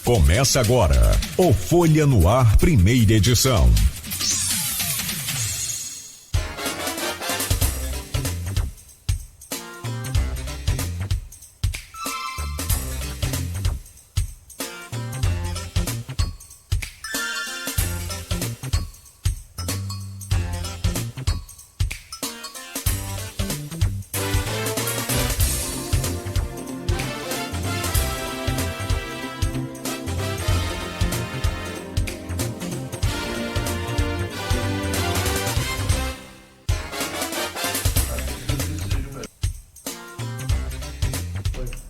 Começa agora o Folha no Ar, primeira edição.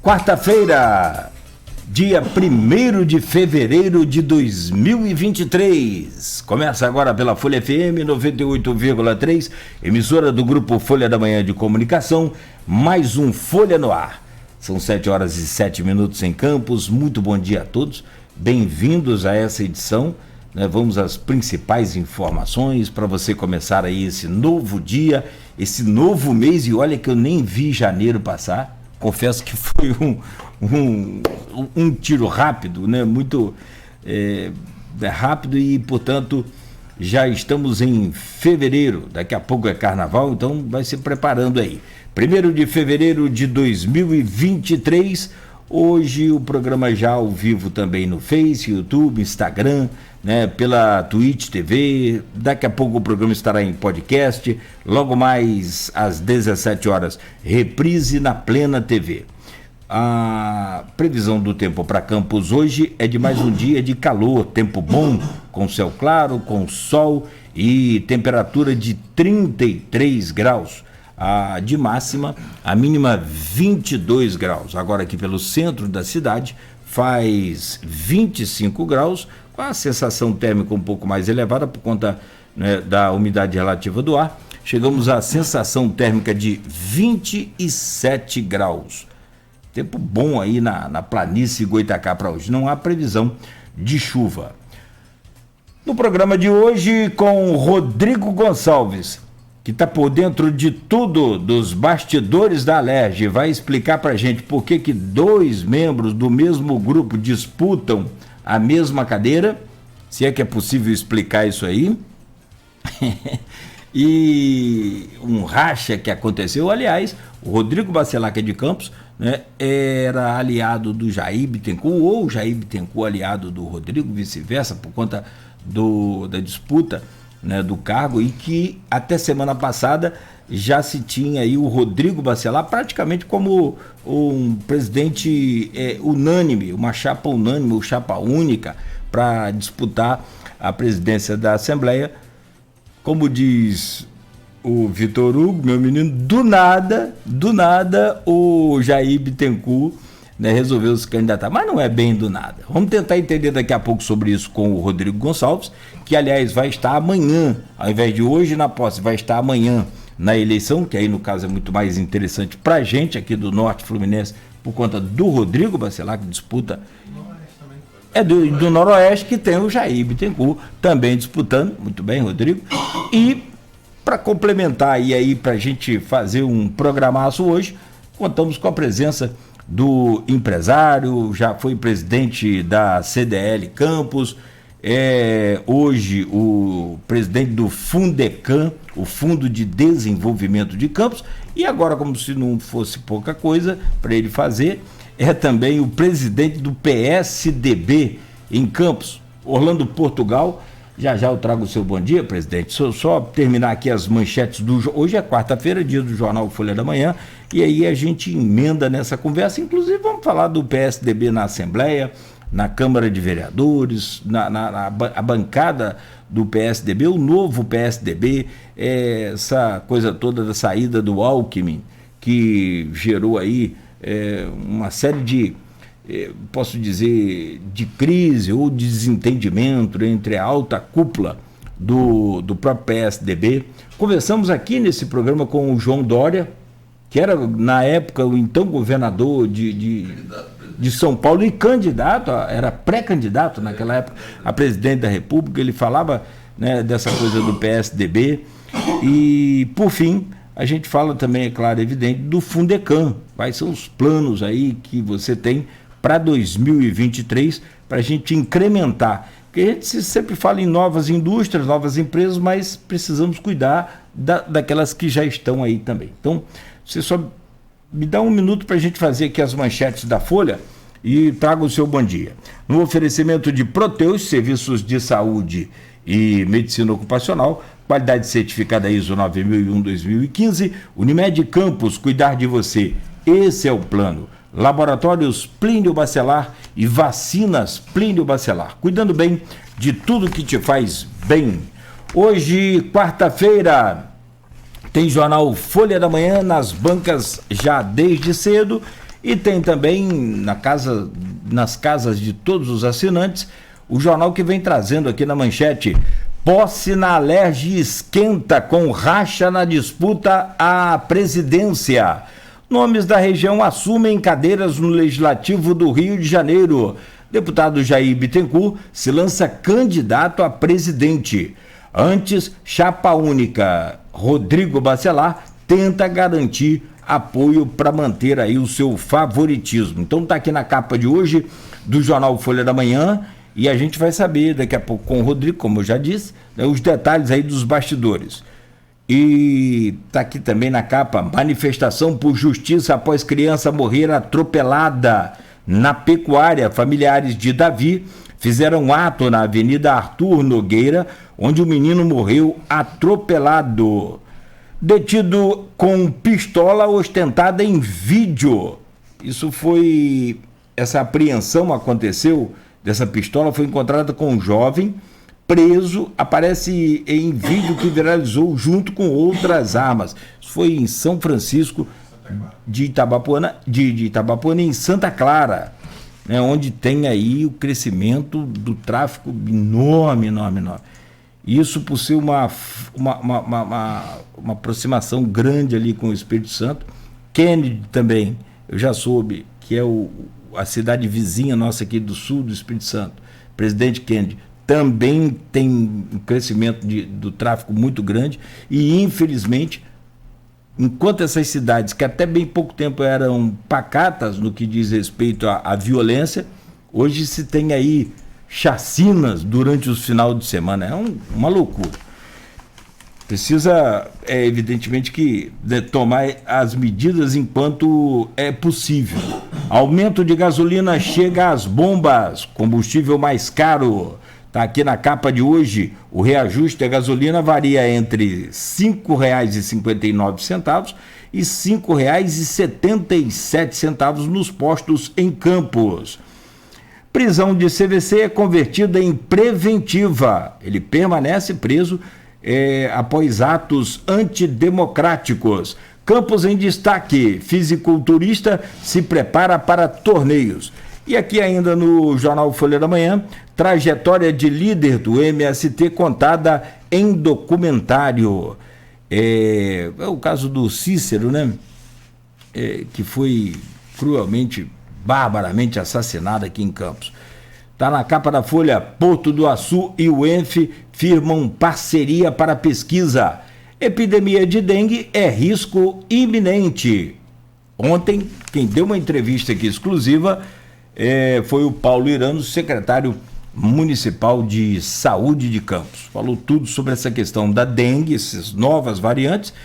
Quarta-feira, dia 1º de fevereiro de 2023. Começa agora pela Folha FM 98,3, emissora do Grupo Folha da Manhã de Comunicação, mais um Folha no Ar. São 7h07 em Campos. Muito bom dia a todos, bem-vindos a essa edição. Vamos às principais informações para você começar aí esse novo dia, esse novo mês, e olha que eu nem vi janeiro passar. Confesso que foi um tiro rápido, muito rápido, e, portanto, já estamos em fevereiro. Daqui a pouco é carnaval, então vai se preparando aí. 1º de fevereiro de 2023, hoje o programa já ao vivo também no Face, YouTube, Instagram, pela Twitch TV. Daqui a pouco o programa estará em podcast, logo mais às 17 horas, reprise na Plena TV. A previsão do tempo para Campos hoje é de mais um dia de calor, tempo bom, com céu claro, com sol e temperatura de 33 graus. De máxima, a mínima 22 graus. Agora aqui pelo centro da cidade faz 25 graus, com a sensação térmica um pouco mais elevada por conta da umidade relativa do ar. Chegamos à sensação térmica de 27 graus. Tempo bom aí na planície Goitacá para hoje. Não há previsão de chuva. No programa de hoje, com Rodrigo Gonçalves, que está por dentro de tudo dos bastidores da Alerj, vai explicar para a gente por que dois membros do mesmo grupo disputam a mesma cadeira, se é que é possível explicar isso aí, e um racha que aconteceu. Aliás, o Rodrigo Bacelar, que é de Campos, era aliado do Jair Bittencourt, ou o Jair Bittencourt aliado do Rodrigo, vice-versa, por conta da disputa do cargo, e que até semana passada já se tinha aí o Rodrigo Bacelar praticamente como um presidente unânime, uma chapa unânime, ou chapa única, para disputar a presidência da Assembleia. Como diz o Vitor Hugo, meu menino, do nada o Jair Bittencourt resolveu se candidatar, mas não é bem do nada. Vamos tentar entender daqui a pouco sobre isso com o Rodrigo Gonçalves, que aliás vai estar amanhã, ao invés de hoje na posse, vai estar amanhã na eleição, que aí no caso é muito mais interessante pra gente aqui do Norte Fluminense, por conta do Rodrigo Bacelar, que disputa. Do Noroeste, que tem o Jair Bittencourt também disputando. Muito bem, Rodrigo. E para complementar e aí pra gente fazer um programaço hoje, contamos com a presença do empresário, já foi presidente da CDL Campos, hoje o presidente do Fundecam, o Fundo de Desenvolvimento de Campos, e agora, como se não fosse pouca coisa para ele fazer, é também o presidente do PSDB em Campos, Orlando Portugal. Já eu trago o seu bom dia, presidente. Só terminar aqui as manchetes hoje é quarta-feira, dia do jornal Folha da Manhã, e aí a gente emenda nessa conversa. Inclusive vamos falar do PSDB na Assembleia, na Câmara de Vereadores, a bancada do PSDB, o novo PSDB, essa coisa toda da saída do Alckmin, que gerou aí uma série de, posso dizer, de crise ou de desentendimento entre a alta cúpula do próprio PSDB. Conversamos aqui nesse programa com o João Dória, que era na época o então governador de São Paulo e candidato, era pré-candidato naquela época a presidente da República. Ele falava dessa coisa do PSDB. E por fim a gente fala também, é claro, evidente, do Fundecam. Quais são os planos aí que você tem para 2023, para a gente incrementar. Porque a gente sempre fala em novas indústrias, novas empresas, mas precisamos cuidar daquelas que já estão aí também. Então, você só me dá um minuto para a gente fazer aqui as manchetes da Folha e traga o seu bom dia. No oferecimento de Proteus, serviços de saúde e medicina ocupacional, qualidade certificada ISO 9001-2015, Unimed Campos, cuidar de você, esse é o plano. Laboratórios Plínio Bacelar e vacinas Plínio Bacelar, cuidando bem de tudo que te faz bem. Hoje, quarta-feira, tem jornal Folha da Manhã nas bancas já desde cedo e tem também nas casas de todos os assinantes o jornal que vem trazendo aqui na manchete: posse na Alerj esquenta com racha na disputa à presidência. Nomes da região assumem cadeiras no Legislativo do Rio de Janeiro. Deputado Jair Bittencourt se lança candidato a presidente. Antes, chapa única Rodrigo Bacelar tenta garantir apoio para manter aí o seu favoritismo. Então tá aqui na capa de hoje do jornal Folha da Manhã e a gente vai saber daqui a pouco com o Rodrigo, como eu já disse, né, os detalhes aí dos bastidores. E tá aqui também na capa: manifestação por justiça após criança morrer atropelada na pecuária. Familiares de Davi fizeram ato na Avenida Arthur Nogueira, onde o menino morreu atropelado. Detido com pistola ostentada em vídeo. Essa apreensão aconteceu, dessa pistola foi encontrada com um jovem preso, aparece em vídeo que viralizou junto com outras armas. Isso foi em São Francisco de Itabapoana, em Santa Clara, né, onde tem aí o crescimento do tráfico enorme. Isso por ser uma aproximação grande ali com o Espírito Santo. Kennedy também, eu já soube que é a cidade vizinha nossa aqui do sul do Espírito Santo. Presidente Kennedy também tem um crescimento do tráfico muito grande e, infelizmente, enquanto essas cidades, que até bem pouco tempo eram pacatas no que diz respeito à violência, hoje se tem aí chacinas durante os finais de semana. É uma loucura. Precisa, evidentemente, tomar as medidas enquanto é possível. Aumento de gasolina chega às bombas, combustível mais caro. Está aqui na capa de hoje: o reajuste da gasolina varia entre R$ 5,59 e R$ 5,77 nos postos em Campos. Prisão de CVC é convertida em preventiva. Ele permanece preso após atos antidemocráticos. Campos em destaque: fisiculturista se prepara para torneios. E aqui ainda no jornal Folha da Manhã, trajetória de líder do MST contada em documentário. É o caso do Cícero, né? Que foi cruelmente, barbaramente assassinado aqui em Campos. Está na capa da Folha: Porto do Açu e o ENF firmam parceria para pesquisa. Epidemia de dengue é risco iminente. Ontem, quem deu uma entrevista aqui exclusiva foi o Paulo Irano, secretário municipal de saúde de Campos. Falou tudo sobre essa questão da dengue, essas novas variantes,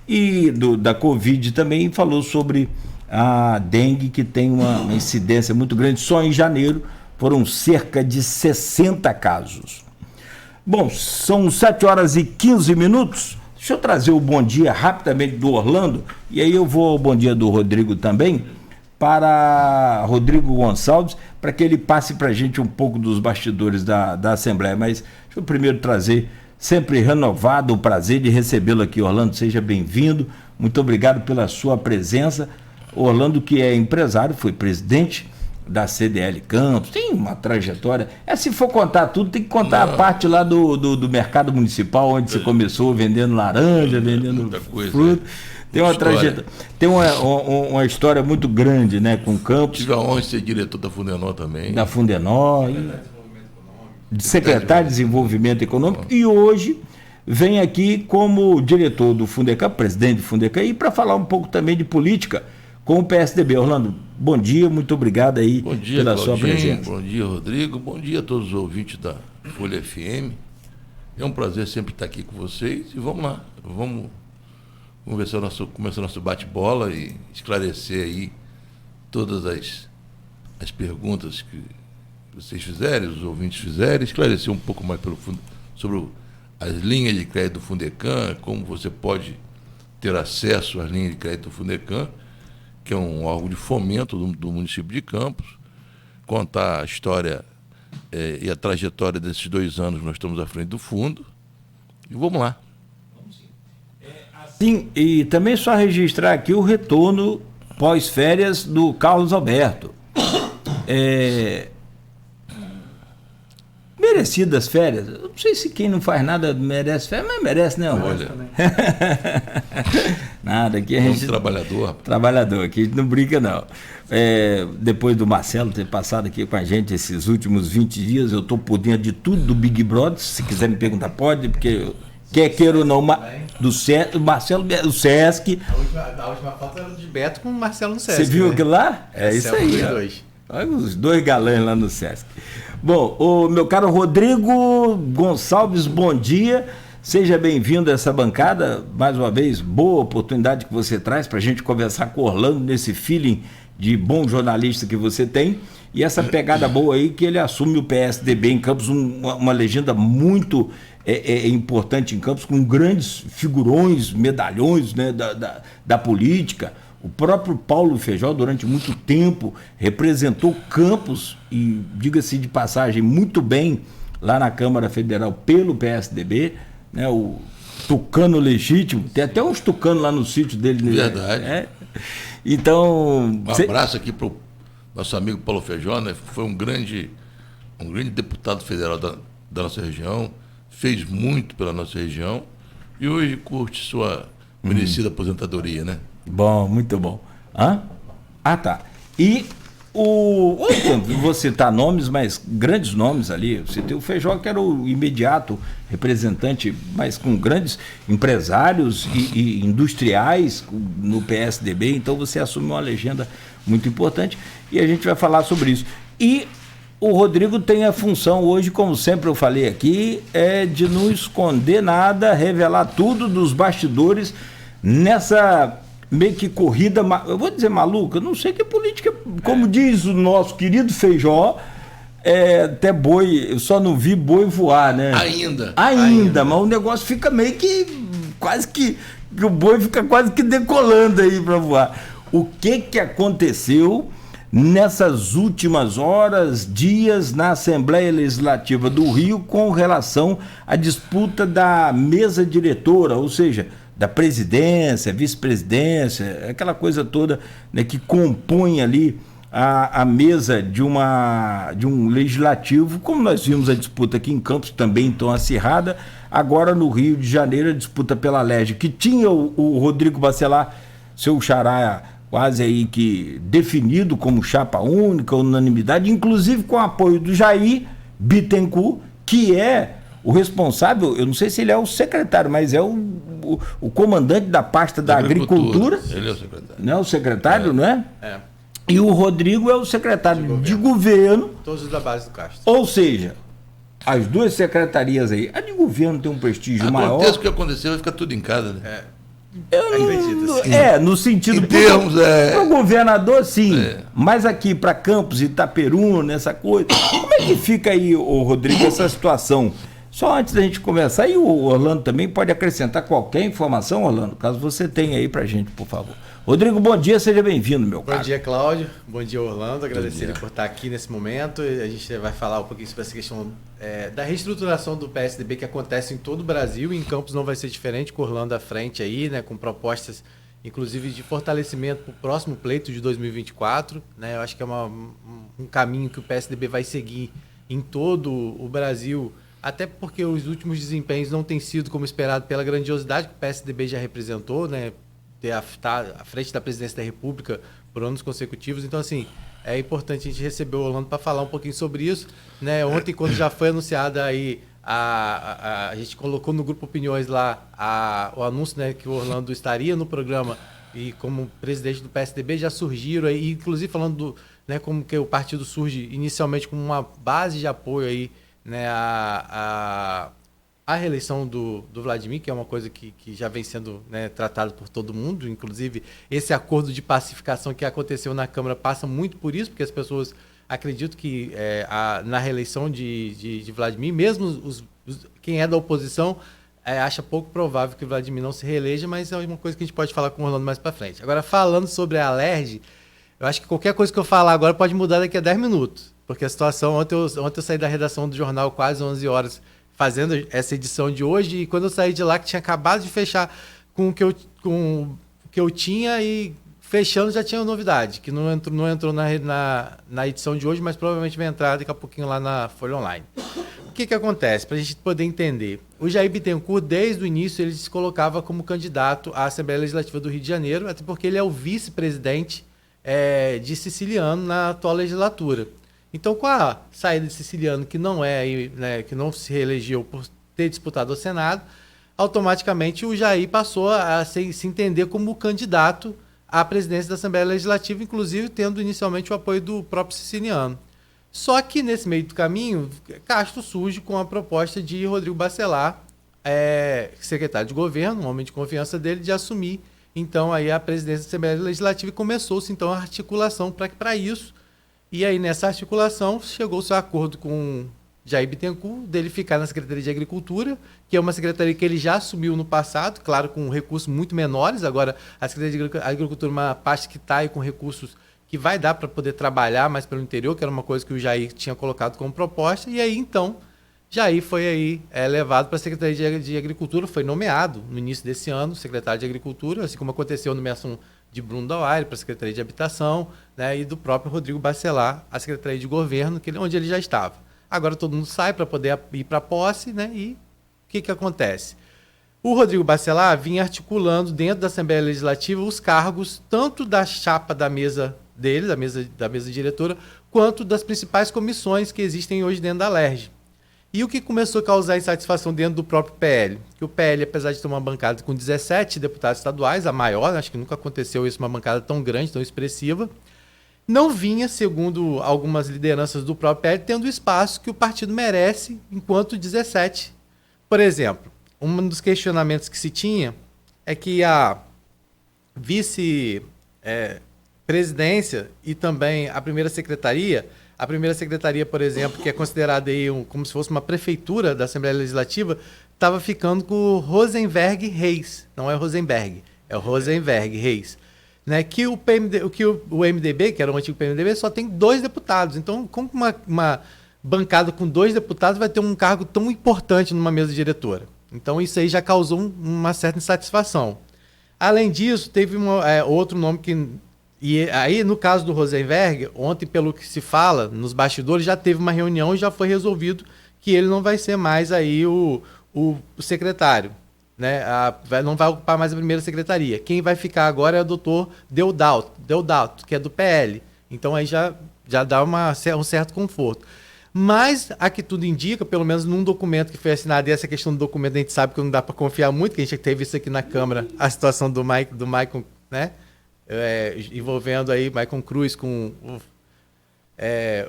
e da Covid também. Falou sobre a dengue, que tem uma incidência muito grande. Só em janeiro foram cerca de 60 casos. Bom, são 7h15. Deixa eu trazer o bom dia rapidamente do Orlando, e aí eu vou ao bom dia do Rodrigo também, para Rodrigo Gonçalves, para que ele passe para a gente um pouco dos bastidores da Assembleia. Mas deixa eu primeiro trazer, sempre renovado, o prazer de recebê-lo aqui. Orlando, seja bem-vindo, muito obrigado pela sua presença. Orlando, que é empresário, foi presidente da CDL Campos, tem uma trajetória. Se for contar tudo, tem que contar a parte lá do mercado municipal, onde você começou vendendo laranja, vendendo fruta. Tem uma trajetória, tem uma história muito grande, né, com Campos. Tive a honra de ser diretor da Fundenor também. Da Fundenor, secretário de Desenvolvimento Econômico, e hoje vem aqui como diretor do Fundecam, presidente do Fundecam, e para falar um pouco também de política. com o PSDB. Orlando, bom dia, muito obrigado aí Bom dia, pela sua Claudinho, presença. bom dia, Rodrigo, bom dia a todos os ouvintes da Folha FM. É um prazer sempre estar aqui com vocês e vamos lá, vamos começar nosso bate-bola e esclarecer aí todas as perguntas que vocês fizerem, os ouvintes fizerem, esclarecer um pouco mais sobre as linhas de crédito do Fundecam, como você pode ter acesso às linhas de crédito do Fundecam, que é um órgão de fomento do município de Campos, contar a história e a trajetória desses 2 anos que nós estamos à frente do fundo. E vamos lá. Sim, e também só registrar aqui o retorno pós-férias do Carlos Alberto. Merecidas férias. Eu não sei se quem não faz nada merece férias, mas merece, né? Olha, Nada, aqui a é um gente... trabalhador. Rapaz. Trabalhador, aqui a gente não brinca, não. Depois do Marcelo ter passado aqui com a gente esses últimos 20 dias, eu estou por dentro de tudo do Big Brother. Se quiser me perguntar, pode, porque quer queira ou não, do Marcelo, o Sesc. A última foto era de Beto com o Marcelo no Sesc. Você viu né? aquilo lá? É isso aí. Os dois. Olha os 2 galãs lá no Sesc. Bom, o meu caro Rodrigo Gonçalves, bom dia. Seja bem-vindo a essa bancada. Mais uma vez, boa oportunidade que você traz para a gente conversar com o Orlando nesse feeling de bom jornalista que você tem. E essa pegada boa aí que ele assume o PSDB em Campos, uma legenda muito importante em Campos, com grandes figurões, medalhões, né, da política. O próprio Paulo Feijó, durante muito tempo, representou Campos, e diga-se de passagem, muito bem lá na Câmara Federal pelo PSDB, né, o tucano legítimo, tem até uns tucanos lá no sítio dele. Verdade. Né? Então... Um abraço aqui para o nosso amigo Paulo Feijó, né? Foi um grande deputado federal da nossa região, fez muito pela nossa região e hoje curte sua merecida aposentadoria, né? Bom, muito bom. Hã? Ah, tá. E vou citar nomes, mas grandes nomes ali. Você tem o Feijó, que era o imediato representante, mas com grandes empresários e industriais no PSDB. Então você assume uma legenda muito importante e a gente vai falar sobre isso. E o Rodrigo tem a função hoje, como sempre eu falei aqui, de não esconder nada, revelar tudo dos bastidores nessa meio que corrida, eu vou dizer maluca, não sei que política, como diz o nosso querido Feijó, até boi, eu só não vi boi voar, né? Ainda, mas o negócio fica meio que, quase que o boi fica quase que decolando aí para voar. O que aconteceu nessas últimas horas, dias, na Assembleia Legislativa do Rio com relação à disputa da mesa diretora, ou seja, da presidência, vice-presidência, aquela coisa toda, né, que compõe ali a mesa de um legislativo, como nós vimos a disputa aqui em Campos também tão acirrada, agora no Rio de Janeiro a disputa pela LERJ, que tinha o Rodrigo Bacelar, seu xará, quase aí que definido como chapa única, unanimidade, inclusive com o apoio do Jair Bittencourt, que é o responsável, eu não sei se ele é o secretário, mas é o comandante da pasta da agricultura. Ele é o secretário. Não é o secretário, não é? É. E o Rodrigo é o secretário de governo. Todos da base do Castro. Ou seja, as 2 secretarias aí, a de governo tem um prestígio maior. Aconteça o que aconteceu, vai ficar tudo em casa, né? Acredito, sim. No sentido... Em termos, para o governador, sim. Mas aqui, para Campos, Itaperuna, essa coisa... Como é que fica aí, Rodrigo, essa situação? Só antes da gente começar, e o Orlando também pode acrescentar qualquer informação, Orlando, caso você tenha aí pra gente, por favor. Rodrigo, bom dia, seja bem-vindo, meu caro. Bom dia, Cláudio. Bom dia, Orlando. Agradecer ele por estar aqui nesse momento. A gente vai falar um pouquinho sobre essa questão da reestruturação do PSDB que acontece em todo o Brasil e em Campos não vai ser diferente, com o Orlando à frente aí, né, com propostas, inclusive, de fortalecimento para o próximo pleito de 2024. Né? Eu acho que é um caminho que o PSDB vai seguir em todo o Brasil, até porque os últimos desempenhos não têm sido como esperado pela grandiosidade que o PSDB já representou, né? Estar à frente da presidência da República por anos consecutivos. Então, assim, é importante a gente receber o Orlando para falar um pouquinho sobre isso. Né? Ontem, quando já foi anunciada aí, a gente colocou no Grupo Opiniões lá o anúncio, né, que o Orlando estaria no programa e como presidente do PSDB já surgiram aí, inclusive falando do, né, como que o partido surge inicialmente como uma base de apoio aí, né, a reeleição do Vladimir, que é uma coisa que já vem sendo, né, tratada por todo mundo. Inclusive, esse acordo de pacificação que aconteceu na Câmara passa muito por isso, porque as pessoas acreditam que na reeleição de Vladimir, mesmo quem é da oposição, acha pouco provável que o Vladimir não se reeleja, mas é uma coisa que a gente pode falar com o Orlando mais para frente. Agora, falando sobre a Alerj, eu acho que qualquer coisa que eu falar agora pode mudar daqui a 10 minutos, porque a situação, ontem eu saí da redação do jornal quase 11 horas, fazendo essa edição de hoje, e quando eu saí de lá, que tinha acabado de fechar com o que eu tinha, e fechando já tinha novidade, que não entrou na edição de hoje, mas provavelmente vai entrar daqui a pouquinho lá na Folha Online. O que acontece? Para a gente poder entender, o Jair Bittencourt, desde o início, ele se colocava como candidato à Assembleia Legislativa do Rio de Janeiro, até porque ele é o vice-presidente de Siciliano na atual legislatura. Então, com a saída de Siciliano, que não né, que não se reelegeu por ter disputado o Senado, automaticamente o Jair passou a se entender como candidato à presidência da Assembleia Legislativa, inclusive tendo inicialmente o apoio do próprio Siciliano. Só que nesse meio do caminho, Castro surge com a proposta de Rodrigo Bacelar, secretário de governo, um homem de confiança dele, de assumir então aí a presidência da Assembleia Legislativa, e começou-se então a articulação para isso. E aí, nessa articulação, chegou-se a acordo com Jair Bittencourt, dele ficar na Secretaria de Agricultura, que é uma secretaria que ele já assumiu no passado, claro, com recursos muito menores. Agora, a Secretaria de Agricultura é uma parte que está aí com recursos que vai dar para poder trabalhar mais pelo interior, que era uma coisa que o Jair tinha colocado como proposta. E aí, então, Jair foi aí levado para a Secretaria de Agricultura, foi nomeado no início desse ano, secretário de Agricultura, assim como aconteceu a nomeação de Bruno Dauaire para a Secretaria de Habitação, né, e do próprio Rodrigo Bacelar, a Secretaria de Governo, onde ele já estava. Agora todo mundo sai para poder ir para a posse, né, e o que acontece? O Rodrigo Bacelar vinha articulando dentro da Assembleia Legislativa os cargos tanto da chapa da mesa dele, da mesa diretora, quanto das principais comissões que existem hoje dentro da Alerj. E o que começou a causar insatisfação dentro do próprio PL? Que o PL, apesar de ter uma bancada com 17 deputados estaduais, a maior, acho que nunca aconteceu isso, uma bancada tão grande, tão expressiva, não vinha, segundo algumas lideranças do próprio PL, tendo o espaço que o partido merece enquanto 17. Por exemplo, um dos questionamentos que se tinha é que a vice-presidência e também a primeira secretaria, por exemplo, que é considerada aí como se fosse uma prefeitura da Assembleia Legislativa, estava ficando com o Rosenberg Reis. Não é Rosenberg, é o Rosenberg Reis. Né? Que o MDB, que era o antigo PMDB, só tem 2 deputados. Então, como uma bancada com 2 deputados vai ter um cargo tão importante numa mesa diretora? Então, isso aí já causou uma certa insatisfação. Além disso, teve outro nome que... E aí, no caso do Rosenberg, ontem, pelo que se fala, nos bastidores, já teve uma reunião e já foi resolvido que ele não vai ser mais aí o secretário, né? Não vai ocupar mais a primeira secretaria. Quem vai ficar agora é o doutor Deodato, que é do PL. Então aí já dá um certo conforto. Mas, a que tudo indica, pelo menos num documento que foi assinado, e essa questão do documento a gente sabe que não dá para confiar muito, que a gente teve isso aqui na Câmara, a situação do Maicon, né? Envolvendo aí Maicon Cruz com o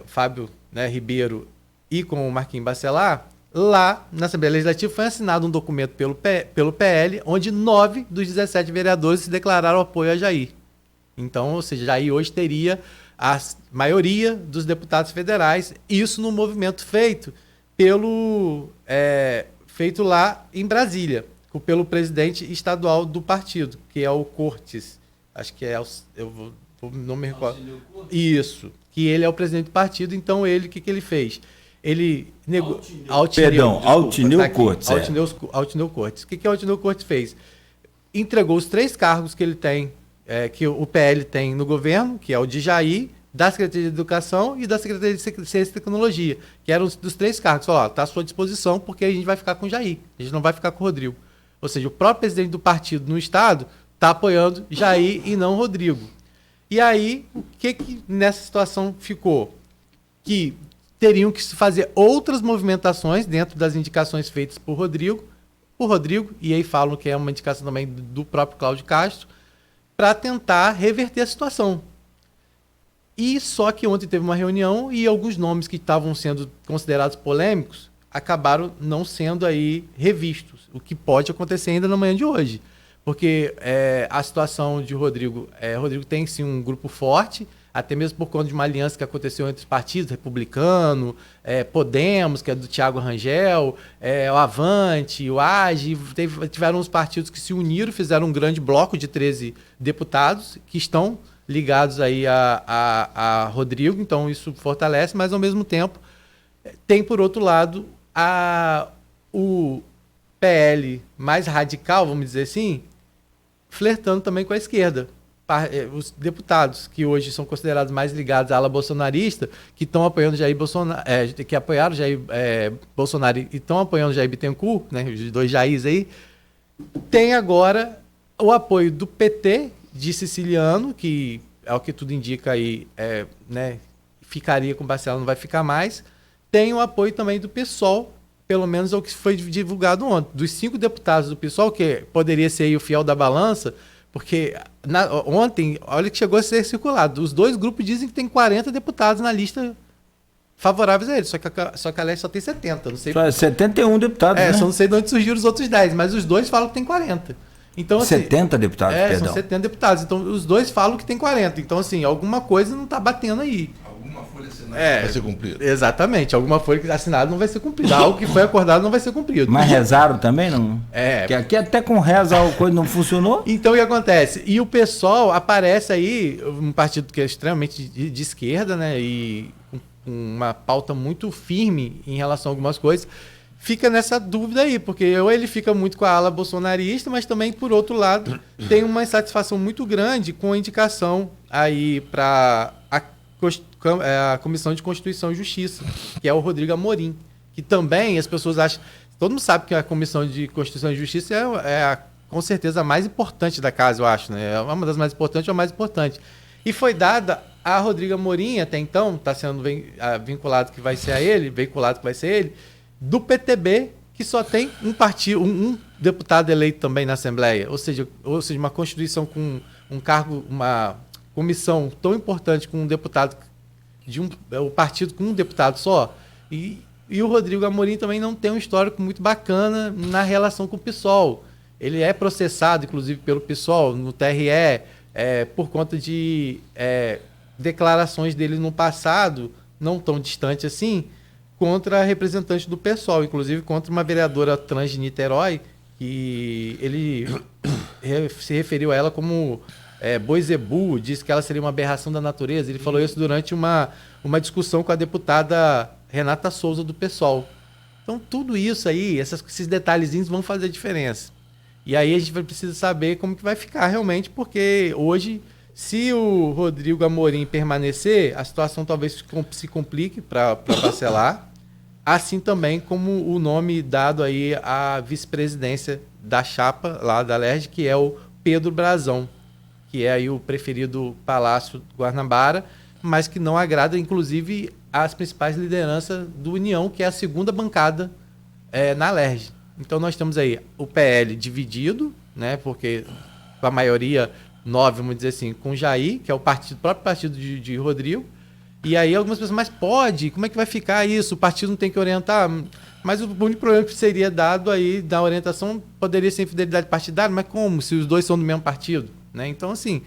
Fábio, né, Ribeiro e com o Marquinhos Bacelar. Lá na Assembleia Legislativa foi assinado um documento pelo PL, onde 9 dos 17 vereadores se declararam apoio a Jair. Então, ou seja, Jair hoje teria a maioria dos deputados federais, isso no movimento feito lá em Brasília, pelo presidente estadual do partido, que é o Cortes. Acho que não me recordo. Isso, que ele é o presidente do partido, então ele, o que ele fez? Ele negou... Altineu Cortes. Altineu Cortes. O que Altineu Cortes fez? Entregou os 3 cargos que ele tem, que o PL tem no governo, que é o de Jair, da Secretaria de Educação e da Secretaria de Ciência e Tecnologia, que eram dos 3 cargos. Falou, está à sua disposição, porque a gente vai ficar com o Jair, a gente não vai ficar com o Rodrigo. Ou seja, o próprio presidente do partido no Estado está apoiando Jair e não Rodrigo. E aí, o que nessa situação ficou? Que teriam que se fazer outras movimentações dentro das indicações feitas por Rodrigo, e aí falam que é uma indicação também do próprio Cláudio Castro, para tentar reverter a situação. E só que ontem teve uma reunião e alguns nomes que estavam sendo considerados polêmicos acabaram não sendo aí revistos, o que pode acontecer ainda na manhã de hoje. Porque a situação de Rodrigo tem sim um grupo forte, até mesmo por conta de uma aliança que aconteceu entre os partidos, Republicano, Podemos, que é do Thiago Rangel, o Avante, o AGE, tiveram uns partidos que se uniram, fizeram um grande bloco de 13 deputados que estão ligados aí a Rodrigo, então isso fortalece, mas ao mesmo tempo tem, por outro lado, o PL mais radical, vamos dizer assim, flertando também com a esquerda. Os deputados que hoje são considerados mais ligados à ala bolsonarista, que estão apoiando Jair Bolsonaro, que apoiaram Jair Bolsonaro e estão apoiando Jair Bittencourt, né, os dois Jairs aí, tem agora o apoio do PT de Siciliano, que é o que tudo indica aí, né, ficaria com o Bacelar, não vai ficar mais. Tem o apoio também do PSOL, pelo menos é o que foi divulgado ontem. Dos 5 deputados do PSOL, que poderia ser aí o fiel da balança, porque ontem, olha que chegou a ser circulado, os 2 grupos dizem que tem 40 deputados na lista favoráveis a ele, só que a Leste só tem 70. Não sei. Só 71 deputados, né? Só não sei de onde surgiram os outros 10, mas os 2 falam que tem 40. Então, assim, 70 deputados, perdão. São 70 deputados, então os 2 falam que tem 40. Então, assim, alguma coisa não está batendo aí. Alguma folha assinada vai ser cumprida. Exatamente, alguma folha assinada não vai ser cumprida. Algo que foi acordado não vai ser cumprido. Mas rezaram também, não? Porque aqui até com reza a coisa não funcionou. Então o que acontece? E o PSOL aparece aí, um partido que é extremamente de esquerda, né? E com uma pauta muito firme em relação a algumas coisas. Fica nessa dúvida aí, porque ou ele fica muito com a ala bolsonarista, mas também, por outro lado, tem uma insatisfação muito grande com a indicação aí para a Comissão de Constituição e Justiça, que é o Rodrigo Amorim, que também as pessoas acham... Todo mundo sabe que a Comissão de Constituição e Justiça com certeza a mais importante da casa, eu acho, né? É uma das mais importantes ou a mais importante. E foi dada a Rodrigo Amorim, até então, está sendo veiculado que vai ser ele, do PTB, que só tem um partido, um deputado eleito também na Assembleia. Ou seja, uma Constituição com um cargo, uma comissão tão importante com um deputado o partido com um deputado só. E o Rodrigo Amorim também não tem um histórico muito bacana na relação com o PSOL. Ele é processado, inclusive, pelo PSOL no TRE, por conta de declarações dele no passado, não tão distante assim, contra representantes do PSOL, inclusive contra uma vereadora trans de Niterói, que ele se referiu a ela como Boizebu, disse que ela seria uma aberração da natureza. Ele falou isso durante uma discussão com a deputada Renata Souza do PSOL. Então tudo isso aí, esses detalhezinhos vão fazer diferença. E aí a gente precisa saber como que vai ficar realmente, porque hoje, se o Rodrigo Amorim permanecer, a situação talvez se complique para Bacelar, assim também como o nome dado aí à vice-presidência da chapa lá da LERJ, que é o Pedro Brazão, que é aí o preferido Palácio Guanabara, mas que não agrada, inclusive, as principais lideranças do União, que é a segunda bancada na LERJ. Então nós temos aí o PL dividido, né, porque a maioria, 9, vamos dizer assim, com Jair, que é o próprio partido de Rodrigo. E aí algumas pessoas, mas pode? Como é que vai ficar isso? O partido não tem que orientar? Mas o único problema que seria dado aí da orientação poderia ser infidelidade partidária, mas como? Se os dois são do mesmo partido, né? Então, assim,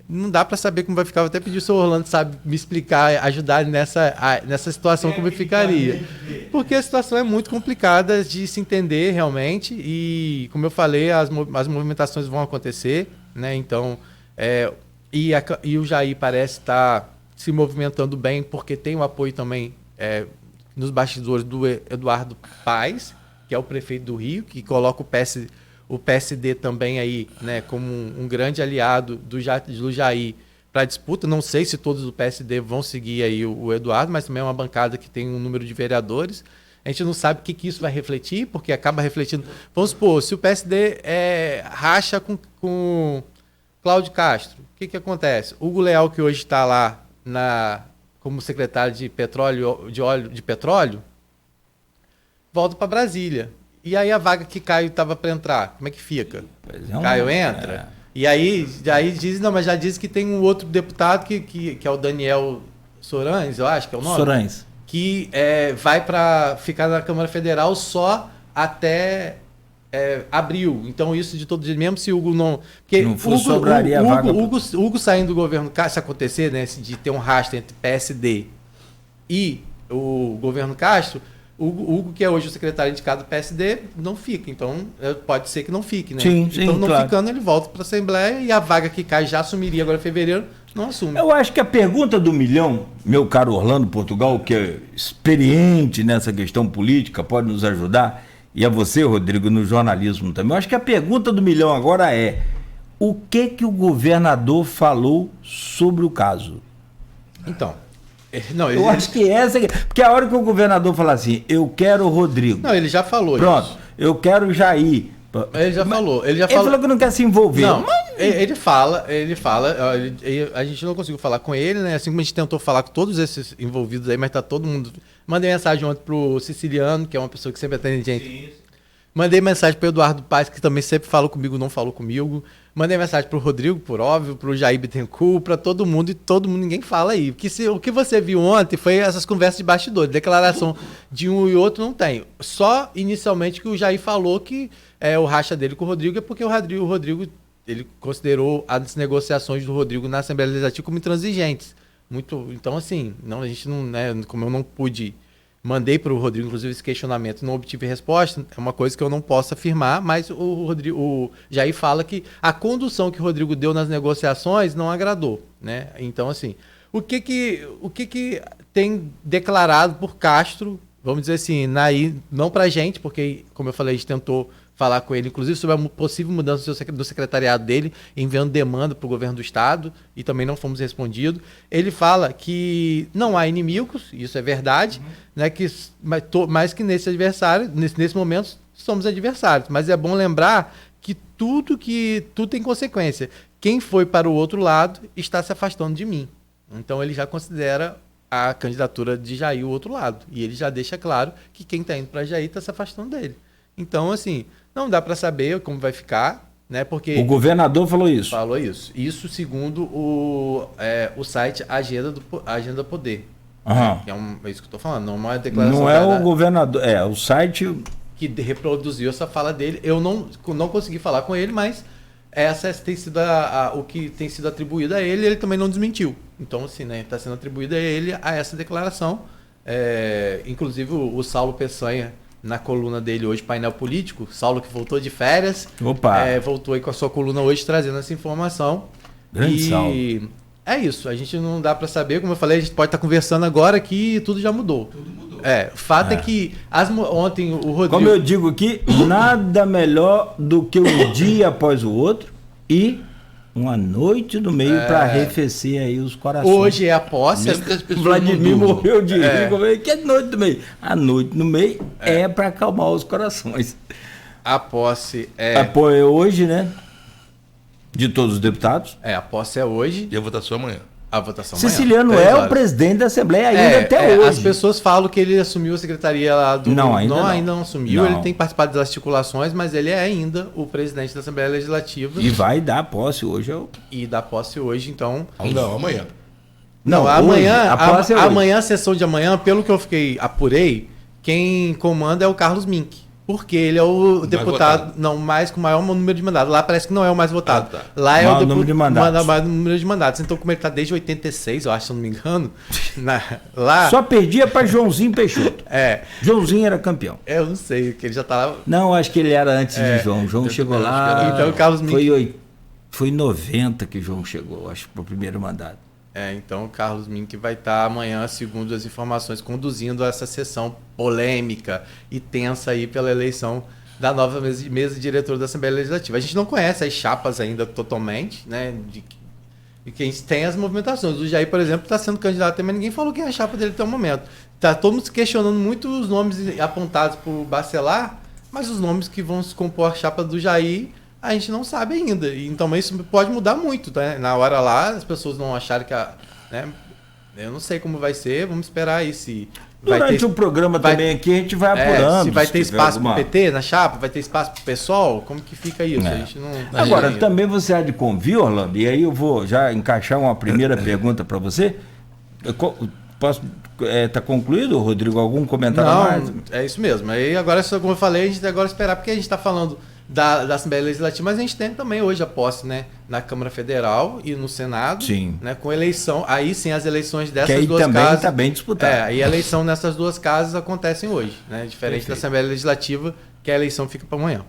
não dá para saber como vai ficar. Vou até pedir o senhor Orlando, sabe, me explicar, ajudar nessa situação, como ficaria. Porque a situação é muito complicada de se entender realmente e, como eu falei, as movimentações vão acontecer, né? Então, e o Jair parece estar se movimentando bem, porque tem o apoio também nos bastidores do Eduardo Paes, que é o prefeito do Rio, que coloca o PSD também aí, né, como um grande aliado do Jair para a disputa. Não sei se todos do PSD vão seguir aí o Eduardo, mas também é uma bancada que tem um número de vereadores. A gente não sabe o que isso vai refletir, porque acaba refletindo... Vamos supor, se o PSD racha com Cláudio Castro, o que acontece? Hugo Leal, que hoje está lá como secretário de petróleo, volta para Brasília. E aí a vaga que Caio estava para entrar, como é que fica? Caio entra? E aí diz, não, mas já diz que tem um outro deputado que é o Daniel Sorães, eu acho que é o nome. Sorães. Que vai para ficar na Câmara Federal só até abril. Então, isso de todo jeito, mesmo se o Hugo não. Porque não for, sobraria a vaga. Hugo saindo do governo, se acontecer, né, de ter um rastro entre PSD e o governo Castro, o Hugo, que é hoje o secretário indicado do PSD, não fica. Então, pode ser que não fique, né? Sim, então, não claro. ficando, ele volta para a Assembleia e a vaga que cai já assumiria agora em fevereiro, não assume. Eu acho que a pergunta do milhão, meu caro Orlando Portugal, que é experiente nessa questão política, pode nos ajudar, e a você, Rodrigo, no jornalismo também. Eu acho que a pergunta do milhão agora é: o que o governador falou sobre o caso? Então, eu acho que essa... Porque a hora que o governador fala assim, eu quero o Rodrigo... Não, ele já falou. Pronto, isso. Eu quero o Jair... Ele já falou. Ele falou que não quer se envolver. Não, ele fala, a gente não conseguiu falar com ele, né? Assim como a gente tentou falar com todos esses envolvidos aí, mas tá todo mundo... Mandei mensagem ontem pro Siciliano, que é uma pessoa que sempre atende gente. Sim. Mandei mensagem pro Eduardo Paes, que também sempre falou comigo, não falou comigo. Mandei mensagem pro Rodrigo, por óbvio, pro Jair Bittencourt, pra todo mundo, e todo mundo, ninguém fala aí. Porque o que você viu ontem foi essas conversas de bastidores. Declaração de um e outro não tem. Só inicialmente que o Jair falou que o racha dele com o Rodrigo é porque o Rodrigo ele considerou as negociações do Rodrigo na Assembleia Legislativa como intransigentes. Então, assim, a gente não, né, como eu não pude... Mandei para o Rodrigo, inclusive, esse questionamento, não obtive resposta, é uma coisa que eu não posso afirmar, mas o Jair fala que a condução que o Rodrigo deu nas negociações não agradou, né? Então, assim, o que tem declarado por Castro, vamos dizer assim, não para a gente, porque, como eu falei, a gente tentou falar com ele, inclusive, sobre a possível mudança do secretariado dele, enviando demanda para o governo do estado, e também não fomos respondidos. Ele fala que não há inimigos, isso é verdade, né, mas que nesse momento, somos adversários. Mas é bom lembrar que tudo tem consequência. Quem foi para o outro lado está se afastando de mim. Então, ele já considera a candidatura de Jair o outro lado. E ele já deixa claro que quem está indo para Jair está se afastando dele. Então, assim, não dá para saber como vai ficar, né? Porque o governador falou isso. Falou isso. Isso segundo o site Agenda Poder. Uhum. Que é isso que eu estou falando, não é uma declaração. Não é o governador, é o site que reproduziu essa fala dele. Eu não consegui falar com ele, mas essa tem sido o que tem sido atribuído a ele. Ele também não desmentiu. Então, assim, né? Está sendo atribuído a ele a essa declaração. Inclusive o Saulo Peçanha, na coluna dele hoje, Painel Político, Saulo que voltou de férias, voltou aí com a sua coluna hoje trazendo essa informação. Grande Saulo. É isso, a gente não dá para saber, como eu falei, a gente pode estar conversando agora que tudo já mudou. Tudo mudou. O fato é que ontem o Rodrigo... Como eu digo aqui, nada melhor do que um dia após o outro e uma noite no meio para arrefecer aí os corações. Hoje é a posse. Vladimir morreu de rir. Que noite do meio? A noite no meio é para acalmar os corações. A posse é hoje, né? De todos os deputados. A posse é hoje. E a votação amanhã. A votação Siciliano amanhã. É o presidente da Assembleia ainda até hoje. As pessoas falam que ele assumiu a secretaria lá do... ainda não assumiu. Não. Ele tem participado das articulações, mas ele é ainda o presidente da Assembleia Legislativa. E vai dar posse hoje. E dá posse hoje, então... Não, amanhã. Não, amanhã, amanhã, a sessão de amanhã, pelo que eu apurei, quem comanda é o Carlos Mink. Porque ele é o deputado com o maior número de mandatos. Lá parece que não é o mais votado. Lá é o número de mandatos. Mais número de mandatos. Então, como ele está desde 86, eu acho, se eu não me engano, lá... Só perdia para Joãozinho Peixoto. Joãozinho era campeão. Eu não sei, que ele já está lá... Não, acho que ele era antes de João. João chegou lá... Então, o Carlos Mink... Foi em 90 que João chegou, acho, para o primeiro mandato. Então o Carlos Mink vai estar amanhã, segundo as informações, conduzindo essa sessão polêmica e tensa aí pela eleição da nova mesa diretora da Assembleia Legislativa. A gente não conhece as chapas ainda totalmente, né? De quem tem as movimentações. O Jair, por exemplo, está sendo candidato, mas ninguém falou quem é a chapa dele até o momento. Está todo mundo se questionando muito os nomes apontados por Bacelar, mas os nomes que vão se compor a chapa do Jair, a gente não sabe ainda. Então isso pode mudar muito, tá? Na hora lá, as pessoas não acharem que Eu não sei como vai ser, vamos esperar aí se... Durante o programa também aqui a gente vai apurando. Se vai ter espaço alguma... para o PT na chapa, vai ter espaço para o PSOL, como que fica isso? A gente não... Agora, também você há de convir, Orlando, e aí eu vou já encaixar uma primeira pergunta para você. Posso... Tá concluído, Rodrigo? Algum comentário a mais? Não, é isso mesmo. Aí agora, como eu falei, a gente tem agora esperar, porque a gente está falando da Assembleia Legislativa, mas a gente tem também hoje a posse, né, na Câmara Federal e no Senado, sim, né, com eleição. Aí sim as eleições dessas que aí duas também casas. Está bem disputado. E a eleição nessas duas casas acontecem hoje, né? Diferente da Assembleia Legislativa, que a eleição fica para amanhã.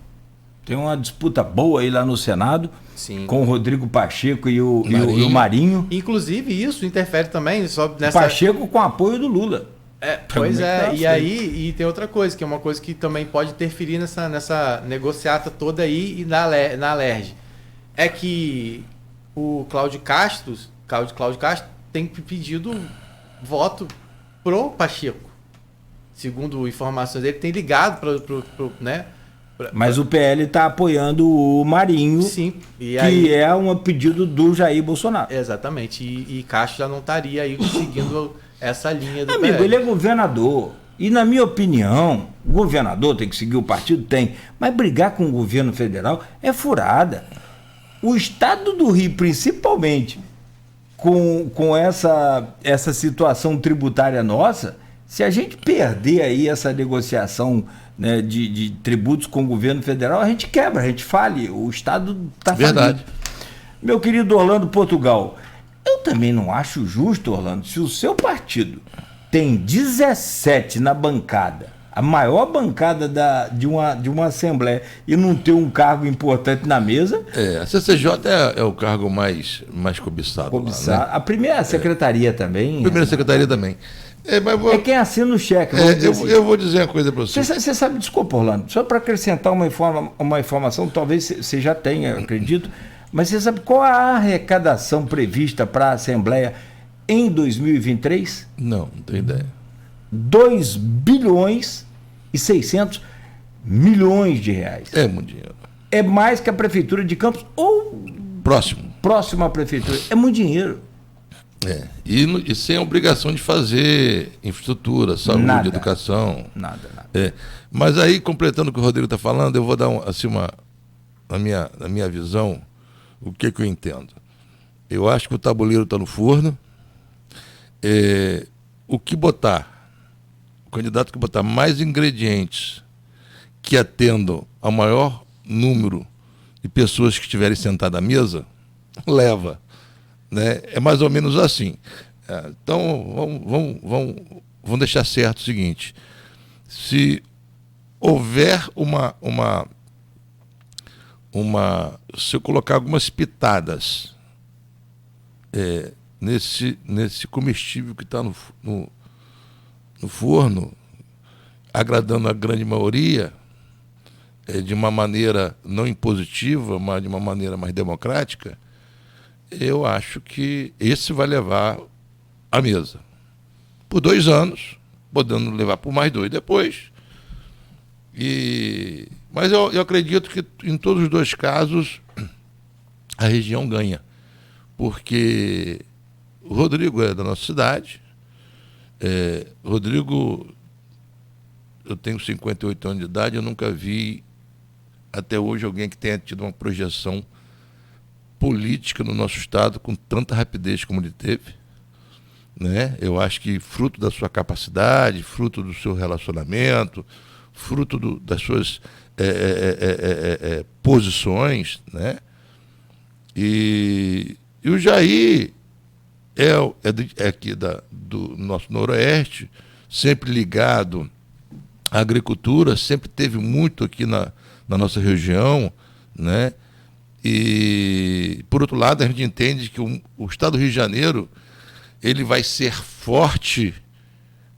Tem uma disputa boa aí lá no Senado, sim, com o Rodrigo Pacheco e o Marinho. Inclusive, isso interfere também só nessa... Pacheco com apoio do Lula. Pois é, e aí e tem outra coisa, que é uma coisa que também pode interferir nessa negociata toda aí e na Alerj. É que o Cláudio Castro tem pedido voto pro Pacheco. Segundo informações dele, tem ligado pro né? Mas o PL está apoiando o Marinho, sim, que aí... é um pedido do Jair Bolsonaro. Exatamente, e Castro já não estaria aí seguindo essa linha do Amigo, PL. ele é governador. E, na minha opinião, o governador tem que seguir o partido? Tem. Mas brigar com o governo federal é furada. O estado do Rio, principalmente, com essa situação tributária nossa, se a gente perder aí essa negociação, né, de tributos com o governo federal, a gente quebra, a gente fale. O estado está falido. Verdade. Meu querido Orlando Portugal, eu também não acho justo, Orlando, se o seu partido tem 17 na bancada, a maior bancada de uma Assembleia, e não ter um cargo importante na mesa... A CCJ é o cargo mais cobiçado. Lá, né? A primeira secretaria também... A primeira secretaria também. É quem assina o cheque. Eu vou dizer uma coisa para você. Você sabe, desculpa, Orlando, só para acrescentar uma informação, talvez você já tenha, acredito, mas você sabe qual a arrecadação prevista para a Assembleia em 2023? Não tenho ideia. 2 bilhões e 600 milhões de reais. É muito dinheiro. É mais que a Prefeitura de Campos ou... Próximo à Prefeitura. É muito dinheiro. E sem a obrigação de fazer infraestrutura, saúde, educação. Nada. Mas aí, completando o que o Rodrigo está falando, eu vou dar na minha visão, o que eu entendo. Eu acho que o tabuleiro está no forno. O candidato que botar mais ingredientes que atendam ao maior número de pessoas que estiverem sentadas à mesa, leva. Né? É mais ou menos assim. Então, vamos deixar certo o seguinte: se houver se eu colocar algumas pitadas nesse comestível que está no forno, agradando a grande maioria, de uma maneira não impositiva, mas de uma maneira mais democrática, eu acho que esse vai levar à mesa. Por 2 anos, podendo levar por mais 2 depois. Mas eu acredito que em todos os 2 casos a região ganha. Porque o Rodrigo é da nossa cidade. Rodrigo, eu tenho 58 anos de idade, eu nunca vi até hoje alguém que tenha tido uma projeção política no nosso estado com tanta rapidez como ele teve, né? Eu acho que fruto da sua capacidade, fruto do seu relacionamento, fruto das suas posições, né? E o Jair é aqui do nosso noroeste, sempre ligado à agricultura, sempre teve muito aqui na nossa região, né? E, por outro lado, a gente entende que o estado do Rio de Janeiro ele vai ser forte,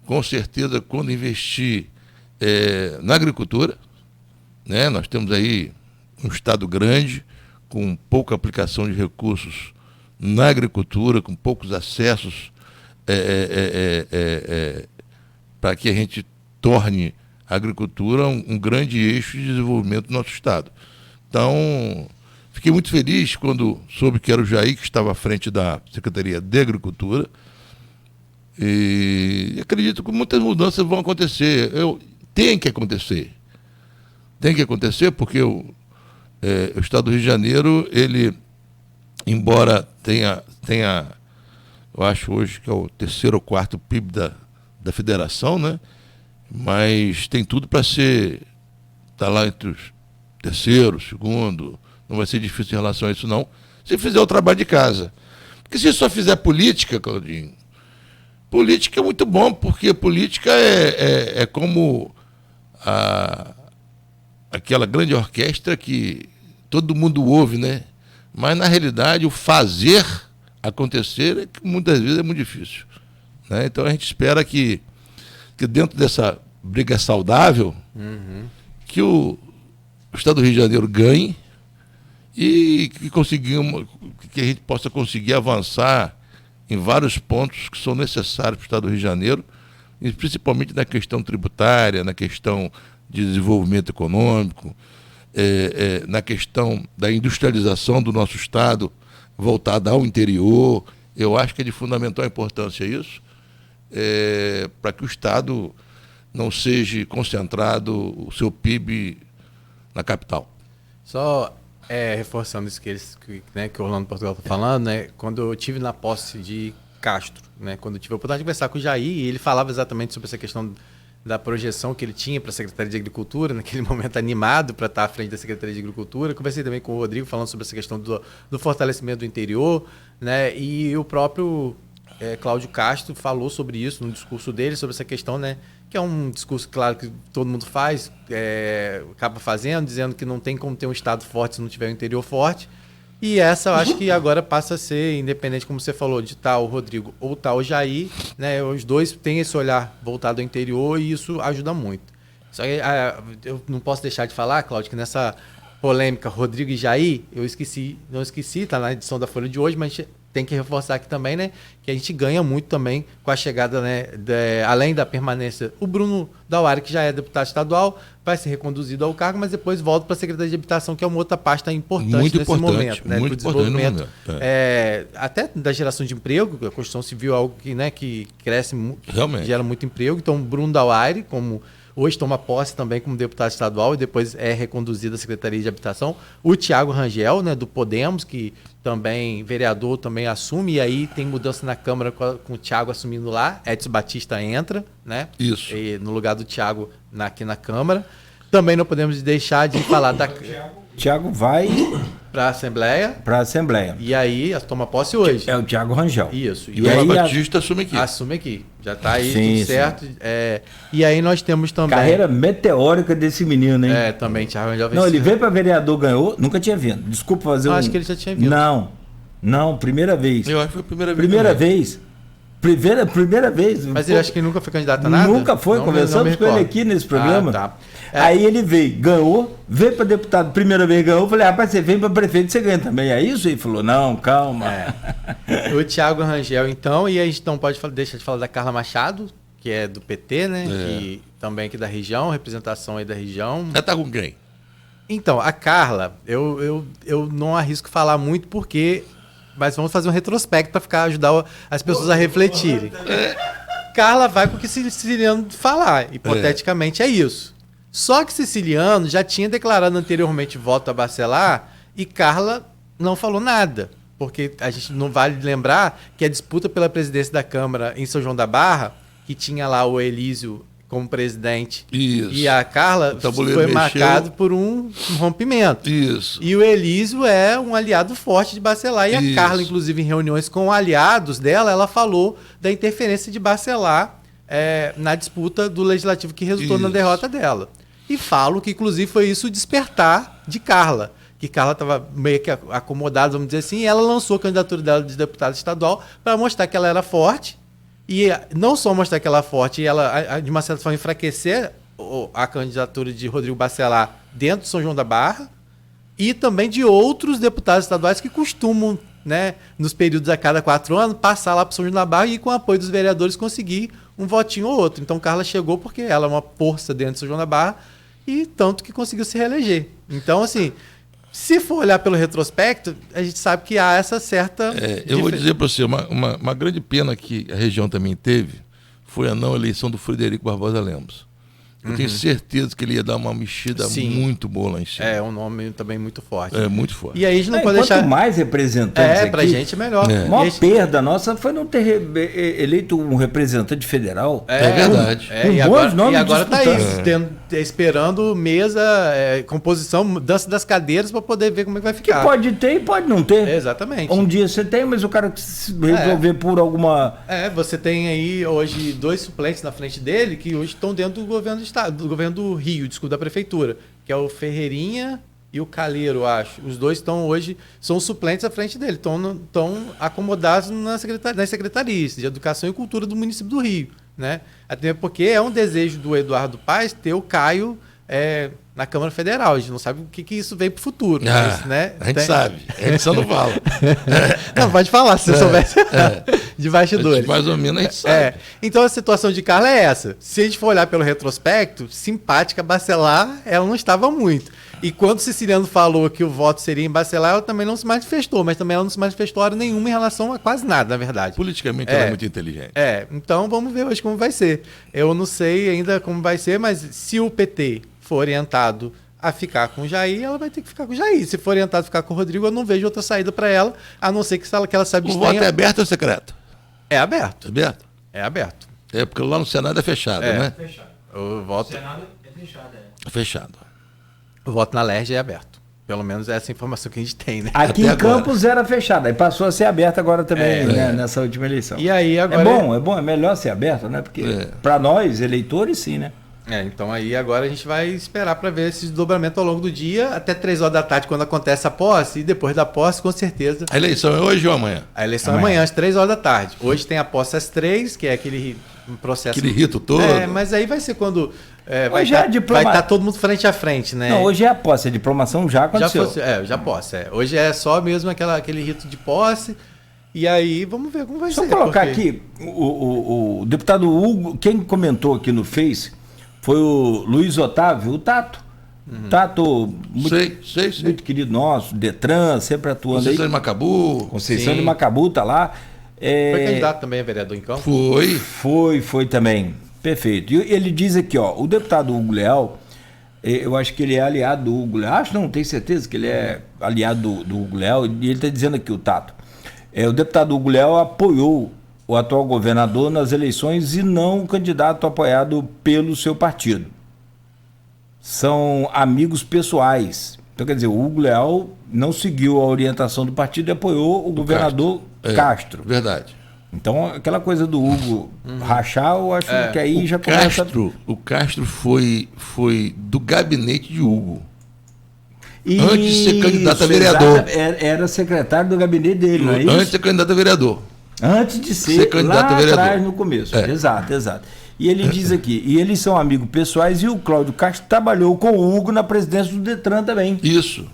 com certeza, quando investir na agricultura, né? Nós temos aí um estado grande, com pouca aplicação de recursos na agricultura, com poucos acessos para que a gente torne a agricultura um grande eixo de desenvolvimento do nosso estado. Então, fiquei muito feliz quando soube que era o Jair que estava à frente da Secretaria de Agricultura, E acredito que muitas mudanças vão acontecer. Tem que acontecer. Tem que acontecer porque o Estado do Rio de Janeiro, ele, embora tenha, eu acho hoje que é o 3º ou 4º PIB da federação, né? Mas tem tudo para tá lá entre os 3º, 2º, não vai ser difícil em relação a isso não, se fizer o trabalho de casa. Porque se só fizer política, Claudinho, política é muito bom, porque política é como aquela grande orquestra que todo mundo ouve, né? Mas, na realidade, o fazer acontecer é que muitas vezes é muito difícil, né? Então, a gente espera que dentro dessa briga saudável, que o Estado do Rio de Janeiro ganhe e que a gente possa conseguir avançar em vários pontos que são necessários para o Estado do Rio de Janeiro, e principalmente na questão tributária, na questão de desenvolvimento econômico, na questão da industrialização do nosso Estado voltada ao interior. Eu acho que é de fundamental importância isso, para que o Estado não seja concentrado o seu PIB na capital. Só reforçando isso que o Orlando Portugal está falando, né? Quando eu tive na posse de Castro, né? Quando eu tive a oportunidade de conversar com o Jair, ele falava exatamente sobre essa questão da projeção que ele tinha para a Secretaria de Agricultura, naquele momento animado para estar à frente da Secretaria de Agricultura. Conversei também com o Rodrigo, falando sobre essa questão do fortalecimento do interior, né? E o próprio Cláudio Castro falou sobre isso no discurso dele, sobre essa questão, né? Que é um discurso, claro, que todo mundo faz, acaba fazendo, dizendo que não tem como ter um Estado forte se não tiver um interior forte. E essa eu acho que agora passa a ser, independente, como você falou, de tal o Rodrigo ou tal o Jair, né? Os dois têm esse olhar voltado ao interior e isso ajuda muito. Só que eu não posso deixar de falar, Cláudio, que nessa polêmica Rodrigo e Jair, não esqueci, está na edição da Folha de hoje, mas tem que reforçar aqui também, né, que a gente ganha muito também com a chegada, né, além da permanência. O Bruno Dauari, que já é deputado estadual, vai ser reconduzido ao cargo, mas depois volta para a Secretaria de Habitação, que é uma outra pasta importante muito nesse momento, né, muito do desenvolvimento, até da geração de emprego. A construção civil é algo que, né, que cresce, realmente gera muito emprego. Então, Bruno Dauari, como hoje toma posse também como deputado estadual e depois é reconduzido à Secretaria de Habitação. O Thiago Rangel, né, do Podemos, que também vereador, também assume, e aí tem mudança na Câmara com o Thiago assumindo lá. Edson Batista entra, né? Isso. No lugar do Thiago aqui na Câmara. Também não podemos deixar de falar da... Thiago vai para a Assembleia. E aí, toma posse hoje. É o Thiago Rangel. Isso. E o aí Batista assume aqui. Já está aí, tudo certo. E aí nós temos também... Carreira meteórica desse menino, hein? Também, Thiago Rangel. Não, ele veio para vereador, ganhou, nunca tinha vindo. Desculpa fazer acho que ele já tinha vindo. Não, primeira vez. Eu acho que foi a primeira vez. Primeira vez. Mas ele acha que nunca foi candidato a nada? Nunca foi, conversamos com ele aqui nesse programa. Tá. Aí ele veio para deputado, primeira vez ganhou, falei, rapaz, você vem para prefeito, você ganha também, é isso? Ele falou, não, calma. O Thiago Rangel, então, e a gente não pode deixar de falar da Carla Machado, que é do PT, né? Que também aqui da região, representação aí da região. Ela tá com quem? Então, a Carla, eu não arrisco falar muito mas vamos fazer um retrospecto para ajudar as pessoas a refletirem. Carla vai com o que Siciliano falar, hipoteticamente é isso. Só que Siciliano já tinha declarado anteriormente voto a Bacelar e Carla não falou nada. Porque a gente não vale lembrar que a disputa pela presidência da Câmara em São João da Barra, que tinha lá o Elísio como presidente, e a Carla foi marcado por um rompimento. Isso. E o Elísio é um aliado forte de Bacelar. E a Carla, inclusive, em reuniões com aliados dela, ela falou da interferência de Bacelar na disputa do Legislativo que resultou na derrota dela. E falo que, inclusive, foi isso o despertar de Carla. Que Carla estava meio que acomodada, vamos dizer assim, e ela lançou a candidatura dela de deputada estadual para mostrar que ela era forte. E não só mostrar que ela é forte, e ela, de uma certa forma, enfraquecer a candidatura de Rodrigo Bacelar dentro de São João da Barra, e também de outros deputados estaduais que costumam, né, nos períodos a cada 4 anos, passar lá para São João da Barra e, com o apoio dos vereadores, conseguir um votinho ou outro. Então, Carla chegou porque ela é uma força dentro de São João da Barra, e tanto que conseguiu se reeleger. Então, assim, Se for olhar pelo retrospecto, a gente sabe que há essa certa... Eu vou dizer para você, uma grande pena que a região também teve foi a não eleição do Frederico Barbosa Lemos. Eu tenho certeza que ele ia dar uma mexida muito boa lá em cima. É um nome também muito forte. É muito forte. E aí a gente não pode quanto deixar... mais representantes aqui, pra gente é melhor. A maior perda nossa foi não ter eleito um representante federal. É verdade. E agora tá aí, esperando mesa, composição, mudança das cadeiras para poder ver como é que vai ficar. Que pode ter e pode não ter. Exatamente. Um dia você tem, mas o cara se resolver por alguma... Você tem aí hoje 2 suplentes na frente dele que hoje estão dentro do governo do estado, do governo do Rio, da prefeitura, que é o Ferreirinha e o Calheiro, acho. Os 2 estão hoje, são suplentes à frente dele, estão acomodados nas secretarias de Educação e Cultura do município do Rio, né? Até porque é um desejo do Eduardo Paes ter o Caio na Câmara Federal. A gente não sabe o que isso vem para o futuro. Mas, né? A gente sabe, a gente só não fala. Não, pode falar, se você soubesse de bastidores. Mais ou menos a gente sabe. Então a situação de Carla é essa. Se a gente for olhar pelo retrospecto, simpática Bacelar, ela não estava muito. E quando o Siciliano falou que o voto seria em Bacelar, ela também não se manifestou, mas também ela não se manifestou hora nenhuma em relação a quase nada, na verdade. Politicamente ela é muito inteligente. Então vamos ver hoje como vai ser. Eu não sei ainda como vai ser, mas se o PT for orientado a ficar com o Jair, ela vai ter que ficar com o Jair. Se for orientado a ficar com o Rodrigo, eu não vejo outra saída para ela, a não ser que ela se abstenha. O voto é aberto ou secreto? É aberto. É aberto? É aberto. Porque lá no Senado é fechado, né? É fechado. O voto... Senado é fechado, É fechado. O voto na LERJ é aberto. Pelo menos essa informação que a gente tem, né? Aqui em Campos era fechado, aí passou a ser aberto agora também, né, nessa última eleição. E aí agora... É melhor ser aberto, né? Porque para nós, eleitores, sim, né? Então aí agora a gente vai esperar para ver esse desdobramento ao longo do dia, até 3 horas da tarde, quando acontece a posse, e depois da posse, com certeza... A eleição é hoje ou amanhã? A eleição é amanhã, às 3 horas da tarde. Hoje tem a posse às 3, que é aquele processo... Aquele rito todo. Mas aí vai ser quando... vai estar todo mundo frente a frente, né? Não, hoje é a posse, a diplomação já aconteceu. Já posse, Hoje é só mesmo aquele rito de posse, e aí vamos ver como vai ser. Só colocar aqui, o deputado Hugo, quem comentou aqui no Face foi o Luiz Otávio, o Tato. Tato, muito querido nosso, Detran, sempre atuando aí. Conceição de Macabu. Conceição de Macabu tá lá. Foi candidato também a vereador em Campos? Foi também. Perfeito. E ele diz aqui, o deputado Hugo Leal, eu acho que ele é aliado do Hugo Leal. Não tenho certeza que ele é aliado do Hugo Leal. E ele está dizendo aqui, o Tato. O deputado Hugo Leal apoiou o atual governador nas eleições e não o candidato apoiado pelo seu partido. São amigos pessoais. Então, quer dizer, o Hugo Leal não seguiu a orientação do partido e apoiou o governador Castro. Verdade. Então, aquela coisa do Hugo rachar, eu acho que aí já começa... O Castro foi do gabinete de Hugo. Antes de ser candidato a vereador. Era secretário do gabinete dele, não é isso? Antes de ser candidato a vereador. Antes de ser candidato lá a vereador. Atrás, no começo. Exato. E ele diz aqui, e eles são amigos pessoais, e o Cláudio Castro trabalhou com o Hugo na presidência do Detran também. Isso.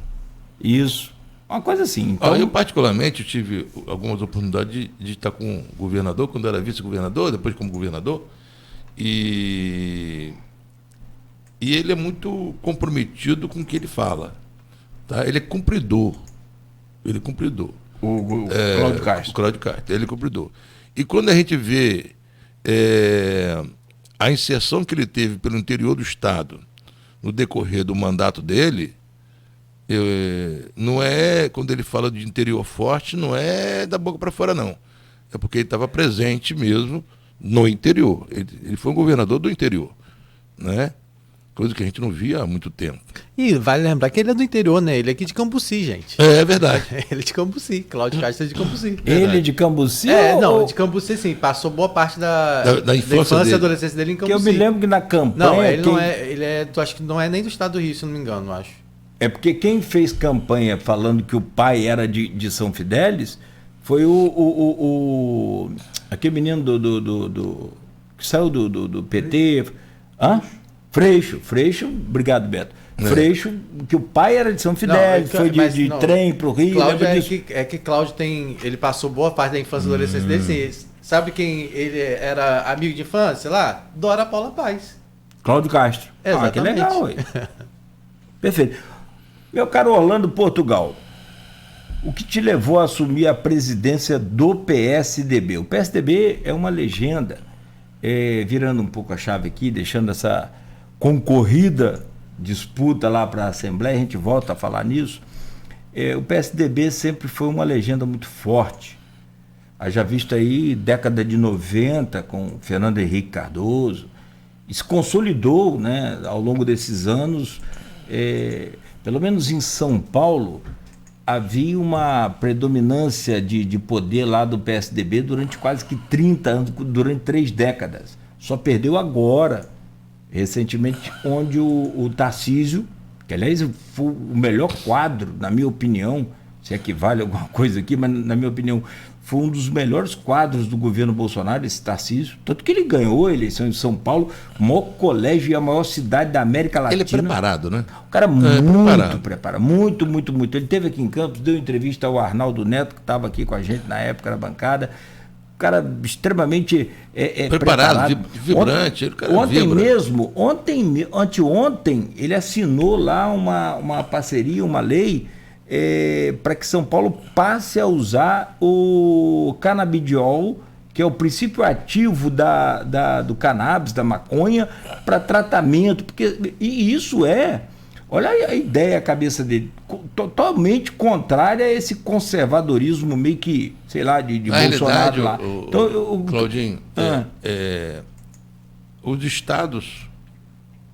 Uma coisa assim. Então... Eu, particularmente, tive algumas oportunidades de estar com o governador, quando era vice-governador, depois como governador, e ele é muito comprometido com o que ele fala. Tá? Ele é cumpridor. O Cláudio Castro. O Cláudio Castro, ele é cumpridor. E quando a gente vê a inserção que ele teve pelo interior do Estado no decorrer do mandato dele, não é, quando ele fala de interior forte, não é da boca para fora, não. É porque ele estava presente mesmo no interior. Ele foi um governador do interior, né? Coisa que a gente não via há muito tempo. E vale lembrar que ele é do interior, né? Ele é aqui de Cambuci, gente. É verdade. Ele é de Cambuci. Cláudio Castro é de Cambuci. Ele é de Cambuci? De Cambuci, sim. Passou boa parte da infância e adolescência dele em Cambuci. Que eu me lembro que na campanha... Não, ele não é... acho que não é nem do estado do Rio, se não me engano, acho. É porque quem fez campanha falando que o pai era de São Fidélis foi aquele menino que saiu do PT. Freixo, obrigado, Beto. Freixo, que o pai era de São Fidélis, foi de trem pro Rio. Cláudio que Cláudio ele passou boa parte da infância e adolescência dele. Sabe quem ele era amigo de infância lá? Dora Paula Paz. Cláudio Castro. Exatamente. Que legal, ué. Perfeito. Meu caro Orlando Portugal, o que te levou a assumir a presidência do PSDB? O PSDB é uma legenda, virando um pouco a chave aqui, deixando essa concorrida disputa lá para a Assembleia, a gente volta a falar nisso. O PSDB sempre foi uma legenda muito forte. Haja visto aí, década de 90, com Fernando Henrique Cardoso, e se consolidou, né, ao longo desses anos, pelo menos em São Paulo, havia uma predominância de poder lá do PSDB durante quase que 30 anos, durante 3 décadas. Só perdeu agora, recentemente, onde o Tarcísio, que aliás foi o melhor quadro, na minha opinião, se equivale a alguma coisa aqui, mas na minha opinião, foi um dos melhores quadros do governo Bolsonaro, esse Tarcísio, tanto que ele ganhou a eleição em São Paulo, o maior colégio e a maior cidade da América Latina. Ele é preparado, né? O cara muito preparado, muito. Ele esteve aqui em Campos, deu entrevista ao Arnaldo Neto, que estava aqui com a gente na época na bancada. O cara extremamente preparado, vibrante. Anteontem, ele assinou lá uma parceria, uma lei para que São Paulo passe a usar o canabidiol, que é o princípio ativo do cannabis, da maconha, para tratamento. E isso olha a ideia, a cabeça dele, totalmente contrária a esse conservadorismo meio que, sei lá, de Bolsonaro lá. Claudinho, os estados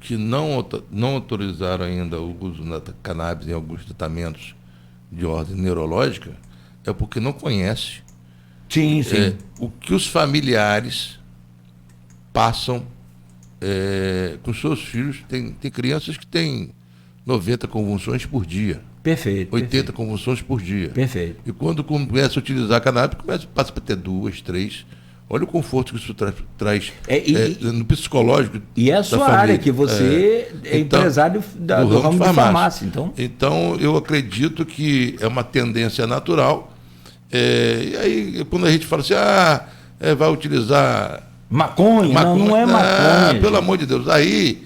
que não autorizaram ainda o uso da cannabis em alguns tratamentos de ordem neurológica é porque não conhece o que os familiares passam com seus filhos. Tem crianças que têm 90 convulsões por dia. Perfeito. 80 convulsões por dia. Perfeito. E quando começa a utilizar cannabis, passa para ter 2, 3. Olha o conforto que isso traz no psicológico. E é a sua área, que você é empresário do ramo de farmácia. Então, eu acredito que é uma tendência natural. E aí, quando a gente fala assim, vai utilizar maconha. Não é maconha. Pelo amor de Deus. Aí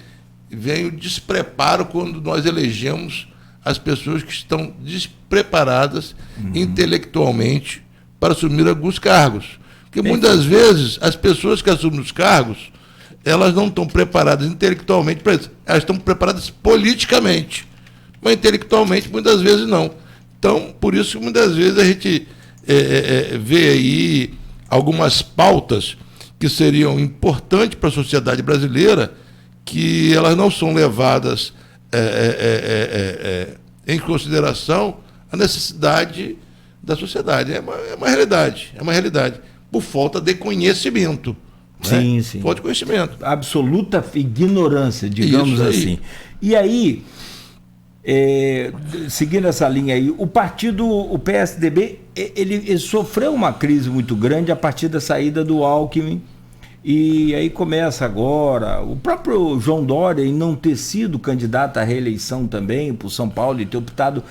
vem o despreparo quando nós elegemos as pessoas que estão despreparadas intelectualmente para assumir alguns cargos. Porque muitas vezes as pessoas que assumem os cargos, elas não estão preparadas intelectualmente para isso. Elas estão preparadas politicamente, mas intelectualmente muitas vezes não. Então, por isso que muitas vezes a gente vê aí algumas pautas que seriam importantes para a sociedade brasileira, que elas não são levadas em consideração a necessidade da sociedade. É uma realidade. Por falta de conhecimento. Sim, né? sim. Falta de conhecimento. Absoluta ignorância, digamos assim. E aí, seguindo essa linha aí, o PSDB, ele sofreu uma crise muito grande a partir da saída do Alckmin. E aí começa agora, o próprio João Dória, em não ter sido candidato à reeleição também por São Paulo e ter optado,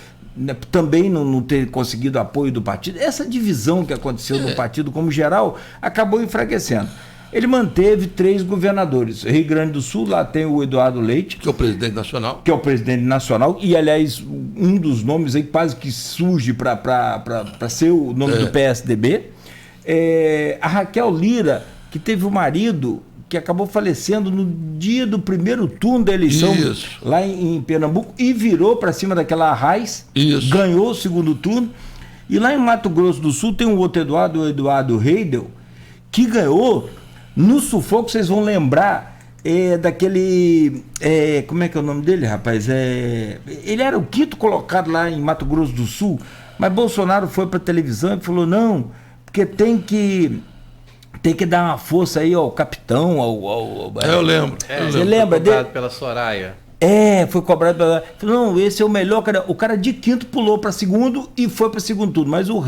também não ter conseguido apoio do partido. Essa divisão que aconteceu no partido como geral acabou enfraquecendo. Ele manteve 3 governadores. Rio Grande do Sul, lá tem o Eduardo Leite, que é o presidente nacional. E, aliás, um dos nomes aí quase que surge para ser o nome do PSDB. A Raquel Lira, que teve o marido que acabou falecendo no dia do primeiro turno da eleição, lá em Pernambuco, e virou para cima daquela Arraiz, ganhou o segundo turno. E lá em Mato Grosso do Sul tem um outro Eduardo, o Eduardo Heidel, que ganhou no sufoco. Vocês vão lembrar daquele... como é que é o nome dele, rapaz? Ele era o 5º colocado lá em Mato Grosso do Sul, mas Bolsonaro foi para a televisão e falou, não, porque tem que dar uma força aí ao capitão, eu lembro. Você lembra dele? Foi cobrado pela Soraya. Foi cobrado pela... Falou, não, esse é o melhor cara. O cara de 5º pulou para segundo e foi para segundo turno. Mas o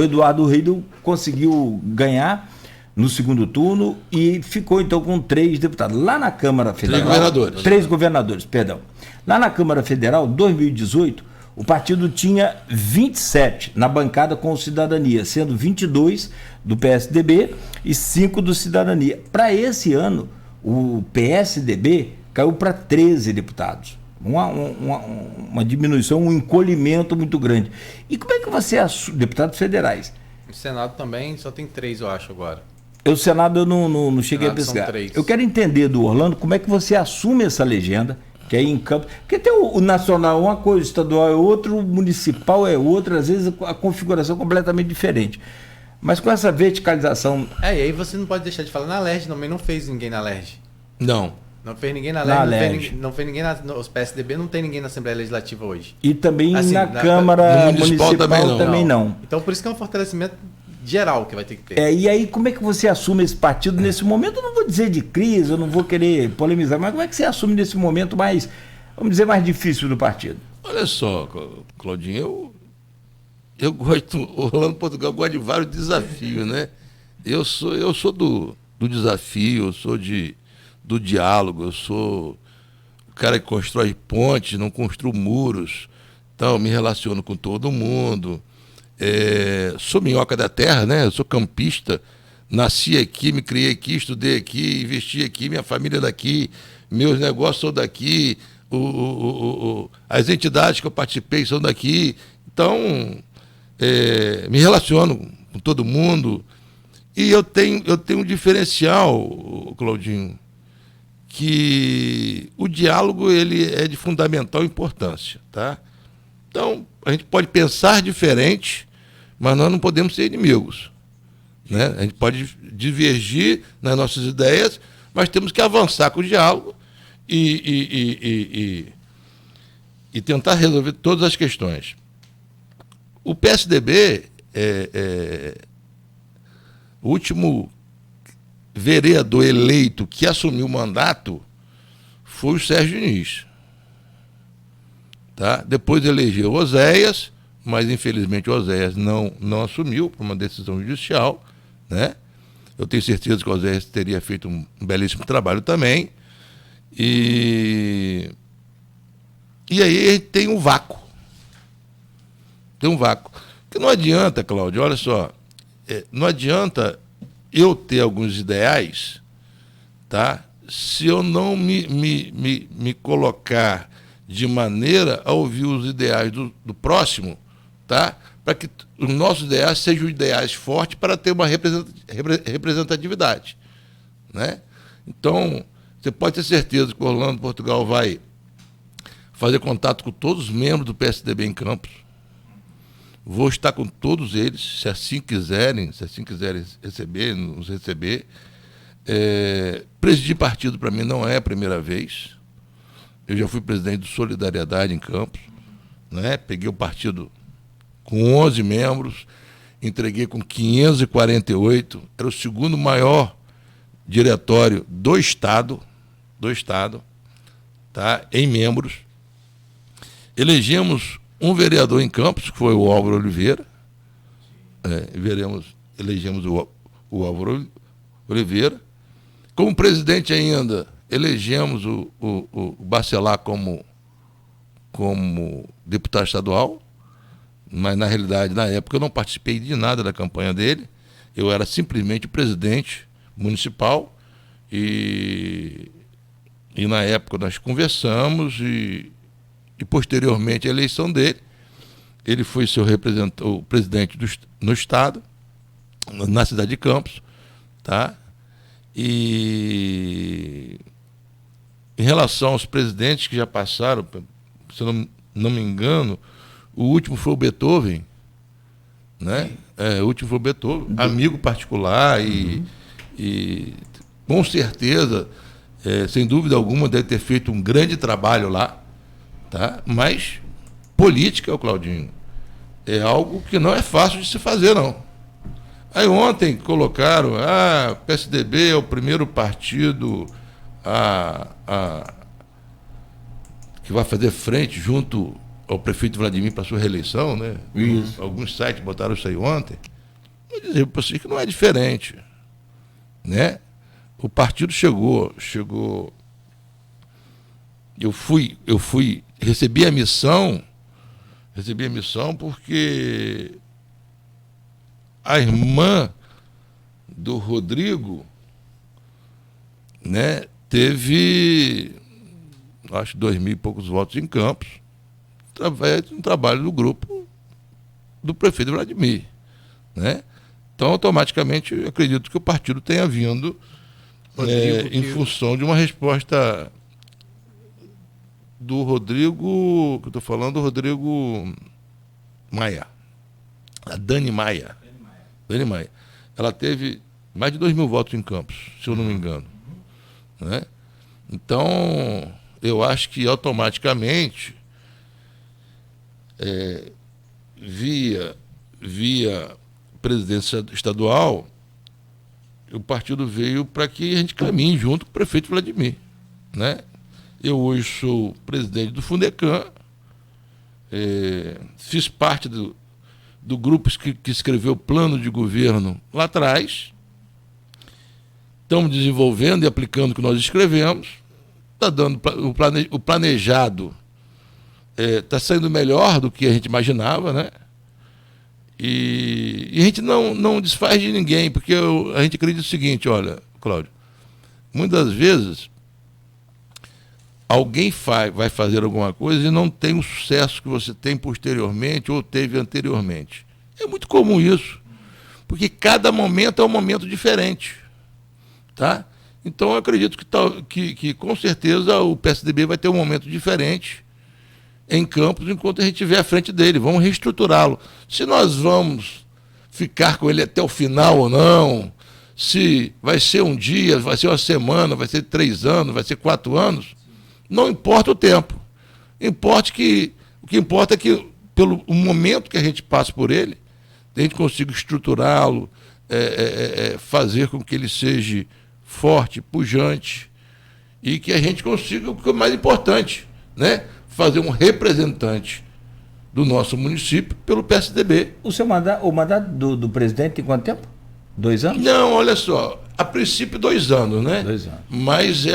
Eduardo Heidel conseguiu ganhar no segundo turno e ficou então com 3 deputados. Lá na Câmara Federal... 3 governadores, perdão. Lá na Câmara Federal, 2018, o partido tinha 27 na bancada com o Cidadania, sendo 22 do PSDB e 5 do Cidadania. Para esse ano, o PSDB caiu para 13 deputados. uma diminuição, um encolhimento muito grande. E como é que você assume, deputados federais? O Senado também só tem 3, eu acho, agora. O Senado eu não cheguei a pesquisar. Eu quero entender do Orlando como é que você assume essa legenda, que é em campo. Porque tem o nacional é uma coisa, o estadual é outro, o municipal é outra, às vezes a configuração é completamente diferente. Mas com essa verticalização. E aí você não pode deixar de falar na LERJ, também não fez ninguém na LERJ. Não fez ninguém na LERJ, não fez ninguém os PSDB não tem ninguém na Assembleia Legislativa hoje. E também assim, na Câmara Municipal também não. Então por isso que é um fortalecimento geral que vai ter que ter. E aí como é que você assume esse partido nesse momento? Eu não vou dizer de crise, eu não vou querer polemizar, mas como é que você assume nesse momento mais, vamos dizer, mais difícil do partido? Olha só, Claudinho, eu gosto, Orlando Portugal gosta de vários desafios, né? Eu sou do desafio, eu sou do diálogo, eu sou o cara que constrói pontes, não construo muros, então me relaciono com todo mundo, sou minhoca da terra, né? Eu sou campista, nasci aqui, me criei aqui, estudei aqui, investi aqui, minha família é daqui, meus negócios são daqui, as entidades que eu participei são daqui, então me relaciono com todo mundo e eu tenho um diferencial, Claudinho, que o diálogo ele é de fundamental importância, tá? Então, a gente pode pensar diferente, mas nós não podemos ser inimigos, né? A gente pode divergir nas nossas ideias, mas temos que avançar com o diálogo e tentar resolver todas as questões. O PSDB, o último vereador eleito que assumiu o mandato foi o Sérgio Diniz. Tá? Depois elegeu Oséias, mas infelizmente o Oséias não assumiu por uma decisão judicial, né? Eu tenho certeza que o Oséias teria feito um belíssimo trabalho também. E aí tem um vácuo. Tem um vácuo. Porque não adianta, Cláudio, olha só, não adianta eu ter alguns ideais, tá? Se eu não me colocar de maneira a ouvir os ideais do próximo, tá? Para que os nossos ideais sejam ideais fortes para ter uma representatividade, né? Então, você pode ter certeza que o Orlando Portugal vai fazer contato com todos os membros do PSDB em Campos. Vou estar com todos eles, se assim quiserem nos receber. Presidir partido para mim não é a primeira vez. Eu já fui presidente do Solidariedade em Campos, né? Peguei o partido com 11 membros, entreguei com 548, era o segundo maior diretório do Estado, tá? Em membros. Elegemos um vereador em Campos, que foi o Álvaro Oliveira. Elegemos o Álvaro Oliveira. Como presidente ainda, elegemos o Bacelar como deputado estadual, mas na realidade, na época, eu não participei de nada da campanha dele. Eu era simplesmente o presidente municipal e na época nós conversamos e posteriormente à eleição dele, ele foi o presidente no estado, na cidade de Campos, tá? E em relação aos presidentes que já passaram, se eu não me engano, o último foi o Beethoven, né? O último foi o Beethoven, amigo particular e com certeza, sem dúvida alguma, deve ter feito um grande trabalho lá. Tá? Mas política, Claudinho, é algo que não é fácil de se fazer, não. Aí ontem colocaram, o PSDB é o primeiro partido que vai fazer frente junto ao prefeito Vladimir para sua reeleição, né? Isso. Alguns sites botaram isso aí ontem. Vou dizer para vocês que não é diferente, né? O partido chegou. Recebi a missão porque a irmã do Rodrigo, né, teve acho 2.000 e poucos votos em Campos, através de um trabalho do grupo do prefeito Vladimir, né? Então, automaticamente, eu acredito que o partido tenha vindo em função de uma resposta do Rodrigo, que eu estou falando, do Rodrigo Maia, a Dani Maia. Dani Maia. Ela teve mais de 2.000 votos em Campos, se eu não me engano, né? Então, eu acho que automaticamente, via presidência estadual, o partido veio para que a gente caminhe junto com o prefeito Vladimir, né? Eu hoje sou presidente do Fundecam, fiz parte do grupo que escreveu o plano de governo lá atrás, estamos desenvolvendo e aplicando o que nós escrevemos, está dando o planejado, está saindo melhor do que a gente imaginava, né? E a gente não desfaz de ninguém, porque a gente acredita o seguinte, olha, Cláudio, muitas vezes alguém vai fazer alguma coisa e não tem o sucesso que você tem posteriormente ou teve anteriormente. É muito comum isso, porque cada momento é um momento diferente, tá? Então eu acredito que com certeza o PSDB vai ter um momento diferente em Campos, enquanto a gente estiver à frente dele. Vamos reestruturá-lo. Se nós vamos ficar com ele até o final ou não, se vai ser um dia, vai ser uma semana, vai ser 3 anos, vai ser 4 anos, não importa o tempo. O que importa é que, pelo momento que a gente passa por ele, a gente consiga estruturá-lo, fazer com que ele seja forte, pujante, e que a gente consiga o que é mais importante, né? Fazer um representante do nosso município pelo PSDB. O mandato do presidente tem quanto tempo? 2 anos? Não, olha só, a princípio 2 anos, né? 2 anos. Mas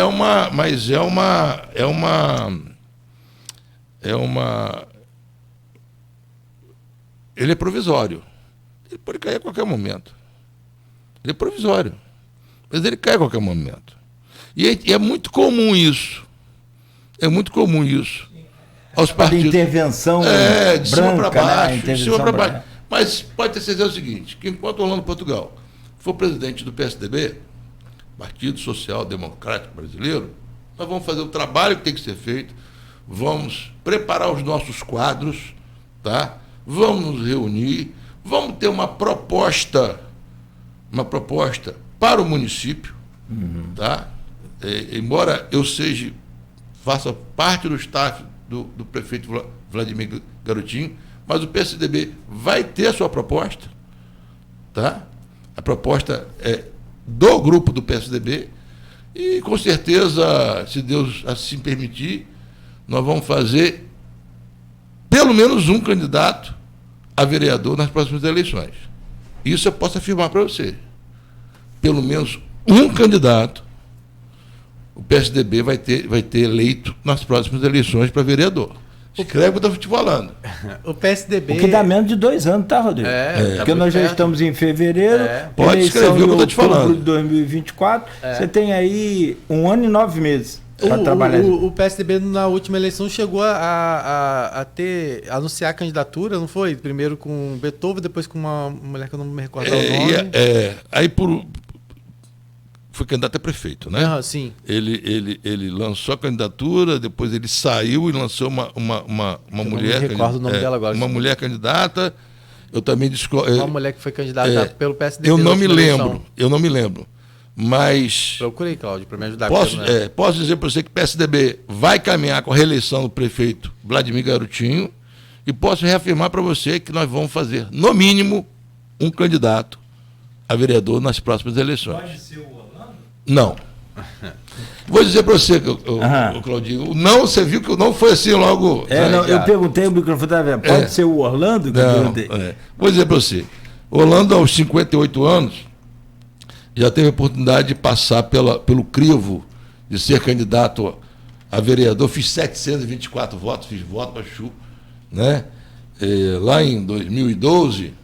ele é provisório. Ele pode cair a qualquer momento. Ele é provisório. Mas ele cai a qualquer momento. E é muito comum isso. É muito comum isso. Aos partidos. Intervenção de cima para baixo, né? de cima para baixo. Mas pode ter certeza o seguinte, que enquanto Orlando Portugal for presidente do PSDB, Partido Social Democrático Brasileiro, nós vamos fazer o trabalho que tem que ser feito, vamos preparar os nossos quadros, tá? Vamos nos reunir, vamos ter uma proposta para o município, tá? Embora eu faça parte do staff do prefeito Vladimir Garotinho, mas o PSDB vai ter a sua proposta, tá? A proposta é do grupo do PSDB e, com certeza, se Deus assim permitir, nós vamos fazer pelo menos um candidato a vereador nas próximas eleições. Isso eu posso afirmar para você. Pelo menos um candidato o PSDB vai ter eleito nas próximas eleições para vereador. Escreve o que eu estou te falando. O PSDB... O que dá menos de 2 anos, tá, Rodrigo? Porque tá nós já estamos em fevereiro. Pode escrever o que eu estou te falando. De 2024, você tem aí 1 ano e 9 meses para trabalhar. O PSDB na última eleição chegou a anunciar a candidatura, não foi? Primeiro com Beethoven, depois com uma mulher que eu não me recordo o nome. Aí foi candidato a prefeito, né? Sim. Ele lançou a candidatura, depois ele saiu e lançou uma mulher. Não me recordo o nome dela agora. Uma mulher candidata. Eu também uma mulher que foi candidata pelo PSDB. Eu não me lembro. Mas. Procurei, Cláudio, para me ajudar. Posso dizer para você que o PSDB vai caminhar com a reeleição do prefeito Vladimir Garotinho e posso reafirmar para você que nós vamos fazer, no mínimo, um candidato a vereador nas próximas eleições. Pode ser o Orlando? Não. Vou dizer para você, Claudinho, o não, você viu que o não foi assim logo. Eu perguntei, o microfone estava vendo. Pode ser o Orlando? Vou dizer para você, Orlando, aos 58 anos, já teve a oportunidade de passar pelo crivo de ser candidato a vereador. Fiz 724 votos, fiz voto para Chu, né? Lá em 2012.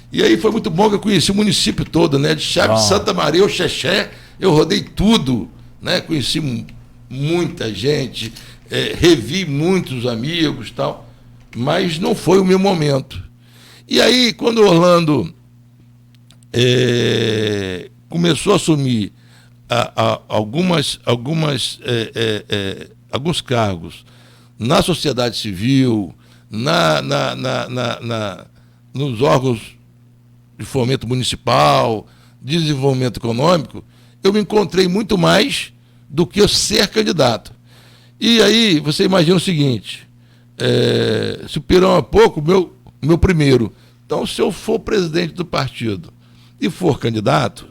E aí foi muito bom que eu conheci o município todo, né? De Chaves, Santa Maria, o Xexé, eu rodei tudo, né? Conheci muita gente, revi muitos amigos, tal, mas não foi o meu momento. E aí, quando o Orlando começou a assumir alguns cargos na sociedade civil, nos órgãos de fomento municipal, desenvolvimento econômico, eu me encontrei muito mais do que ser candidato. E aí, você imagina o seguinte, superou há pouco o meu primeiro. Então, se eu for presidente do partido e for candidato,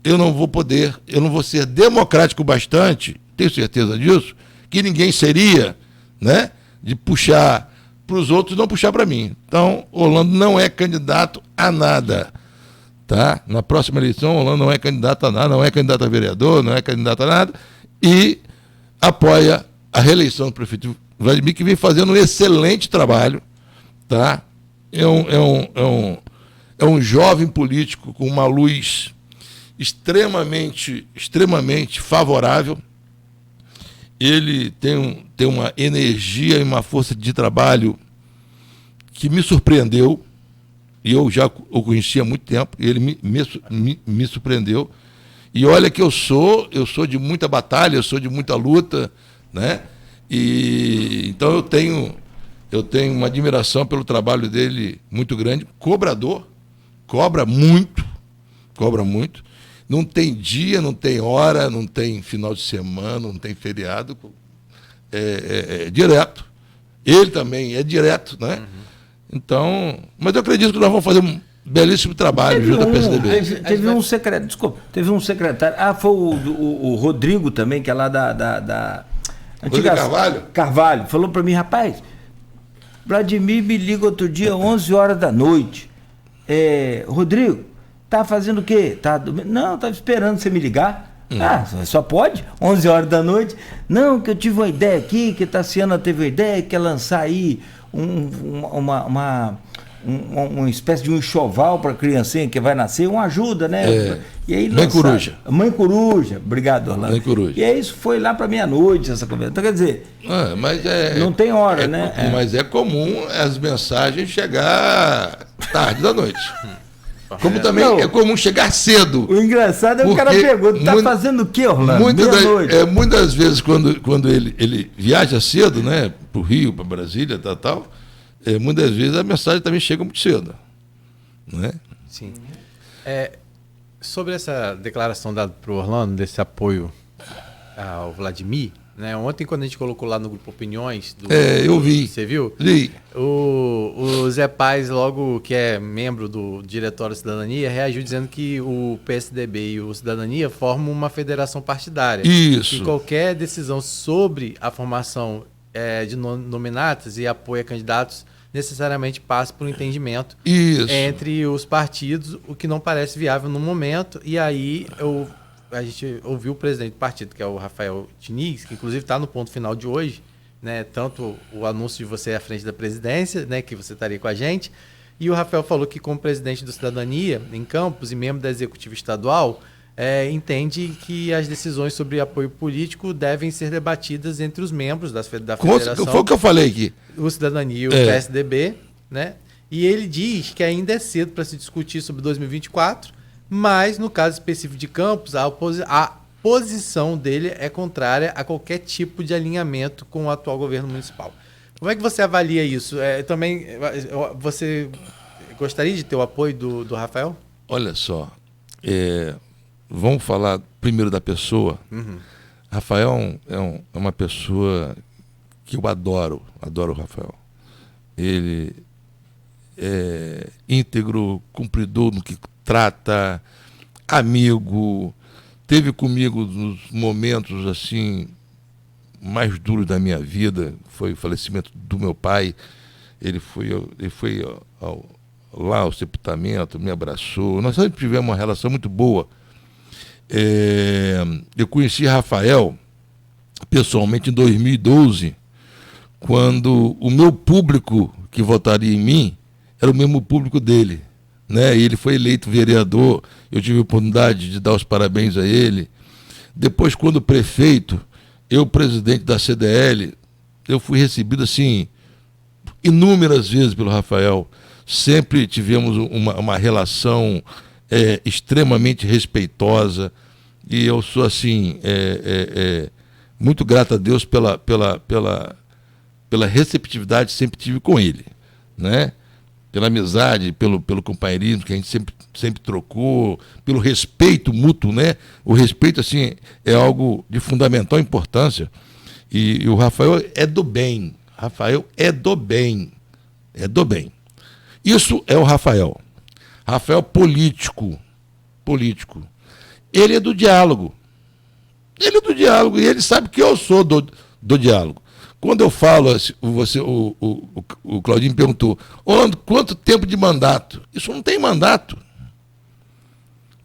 eu não vou ser democrático bastante, tenho certeza disso, que ninguém seria, né, de puxar para os outros e não puxar para mim. Então, Orlando não é candidato a nada. Tá? Na próxima eleição, Orlando não é candidato a nada, não é candidato a vereador, não é candidato a nada, e apoia a reeleição do prefeito Vladimir, que vem fazendo um excelente trabalho. Tá? É um jovem político com uma luz extremamente favorável. Ele tem uma energia e uma força de trabalho que me surpreendeu, e eu já o conhecia há muito tempo, e ele me surpreendeu. E olha que eu sou de muita batalha, eu sou de muita luta, né? E então eu tenho uma admiração pelo trabalho dele muito grande. Cobrador, cobra muito, não tem dia, não tem hora, não tem final de semana, não tem feriado, é direto. Ele também é direto, né? Uhum. Então, mas eu acredito que nós vamos fazer um belíssimo trabalho junto à PSDB. Teve um secretário, foi o Rodrigo também, que é lá da antiga Carvalho? Carvalho, falou para mim, rapaz, Vladimir me liga outro dia, 11 horas da noite. Rodrigo, tá fazendo o quê? Não, estava esperando você me ligar. Só pode? 11 horas da noite? Não, que eu tive uma ideia aqui, que a Tassiana teve uma ideia, que quer lançar aí uma espécie de um enxoval para a criancinha que vai nascer, uma ajuda, né? E aí Mãe Coruja, obrigado, Orlando. Mãe Coruja. E aí isso foi lá para meia-noite, essa conversa. Então, quer dizer, não tem hora, né? Mas é comum as mensagens chegar tarde da noite. Como também é comum chegar cedo. O engraçado é que o cara pergunta, fazendo o quê, Orlando? Muitas vezes, quando ele viaja cedo, né, para o Rio, para Brasília, tal, muitas vezes a mensagem também chega muito cedo. Né? Sim. Sobre essa declaração dada para o Orlando, desse apoio ao Vladimir, né? Ontem, quando a gente colocou lá no grupo Opiniões... eu vi. Você viu? Vi. O Zé Paz, logo que é membro do Diretório Cidadania, reagiu dizendo que o PSDB e o Cidadania formam uma federação partidária. Isso. E qualquer decisão sobre a formação de nominatas e apoio a candidatos necessariamente passa por um entendimento entre os partidos, o que não parece viável no momento. E aí a gente ouviu o presidente do partido, que é o Rafael Diniz, que inclusive está no ponto final de hoje, né? Tanto o anúncio de você à frente da presidência, né, que você estaria com a gente, e o Rafael falou que, como presidente do Cidadania em Campos e membro da Executiva Estadual, entende que as decisões sobre apoio político devem ser debatidas entre os membros da federação. Foi o que eu falei aqui. O Cidadania e o PSDB, né? E ele diz que ainda é cedo para se discutir sobre 2024, mas, no caso específico de Campos, a posição dele é contrária a qualquer tipo de alinhamento com o atual governo municipal. Como é que você avalia isso? Também você gostaria de ter o apoio do Rafael? Olha só, vamos falar primeiro da pessoa. Uhum. Rafael é uma pessoa que eu adoro o Rafael. Ele é íntegro, cumpridor no que trata, amigo, teve comigo nos momentos assim mais duros da minha vida, foi o falecimento do meu pai. Ele foi lá ao sepultamento, me abraçou, nós sempre tivemos uma relação muito boa. Eu conheci Rafael pessoalmente em 2012, quando o meu público que votaria em mim era o mesmo público dele. Né? E ele foi eleito vereador, eu tive a oportunidade de dar os parabéns a ele. Depois, quando prefeito, eu, presidente da CDL, eu fui recebido assim inúmeras vezes pelo Rafael. Sempre tivemos uma relação extremamente respeitosa, e eu sou assim muito grato a Deus pela receptividade que sempre tive com ele, né? Pela amizade, pelo companheirismo que a gente sempre trocou, pelo respeito mútuo, né? O respeito, assim, é algo de fundamental importância. E o Rafael é do bem. Rafael é do bem. É do bem. Isso é o Rafael. Rafael político. Ele é do diálogo. Ele é do diálogo, e ele sabe que eu sou do diálogo. Quando eu falo, o Claudinho perguntou, Orlando, quanto tempo de mandato? Isso não tem mandato.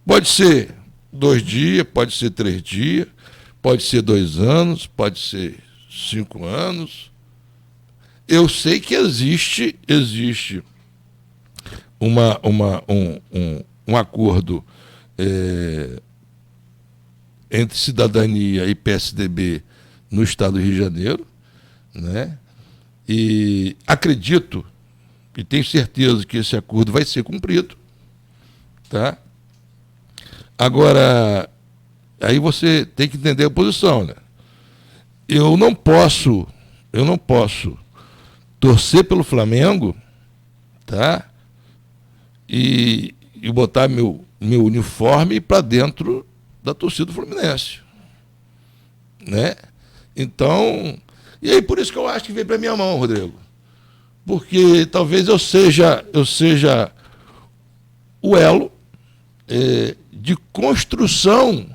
Pode ser 2 dias, pode ser 3 dias, pode ser 2 anos, pode ser 5 anos. Eu sei que existe um acordo entre Cidadania e PSDB no estado do Rio de Janeiro, né? E acredito e tenho certeza que esse acordo vai ser cumprido, tá? Agora, aí você tem que entender a posição, né? Eu não posso torcer pelo Flamengo, tá? E botar meu uniforme para dentro da torcida do Fluminense, né? Então, e aí por isso que eu acho que veio para minha mão, Rodrigo, porque talvez eu seja o elo de construção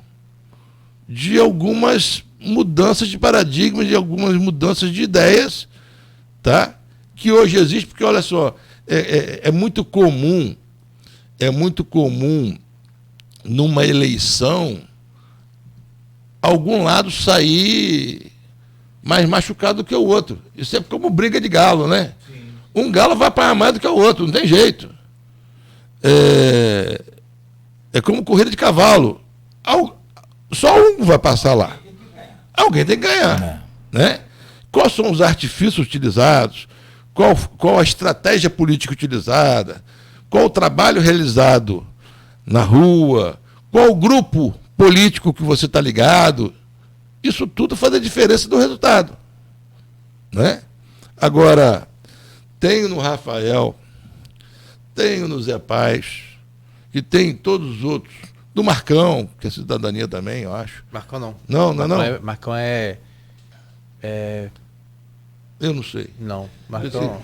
de algumas mudanças de paradigma, de algumas mudanças de ideias, tá? Que hoje existe, porque olha só, é muito comum numa eleição algum lado sair mais machucado do que o outro. Isso é como briga de galo, né? Sim. Um galo vai apanhar mais do que o outro, não tem jeito. É como corrida de cavalo. Só um vai passar lá. Alguém tem que ganhar. Né? Quais são os artifícios utilizados? Qual a estratégia política utilizada? Qual o trabalho realizado na rua? Qual o grupo político que você está ligado? Isso tudo faz a diferença do resultado. Né? Agora, tenho no Rafael, tenho no Zé Paz, e tem todos os outros, do Marcão, que é cidadania também, eu acho. Marcão não. Não. Marcão Eu não sei. Não, Marcão.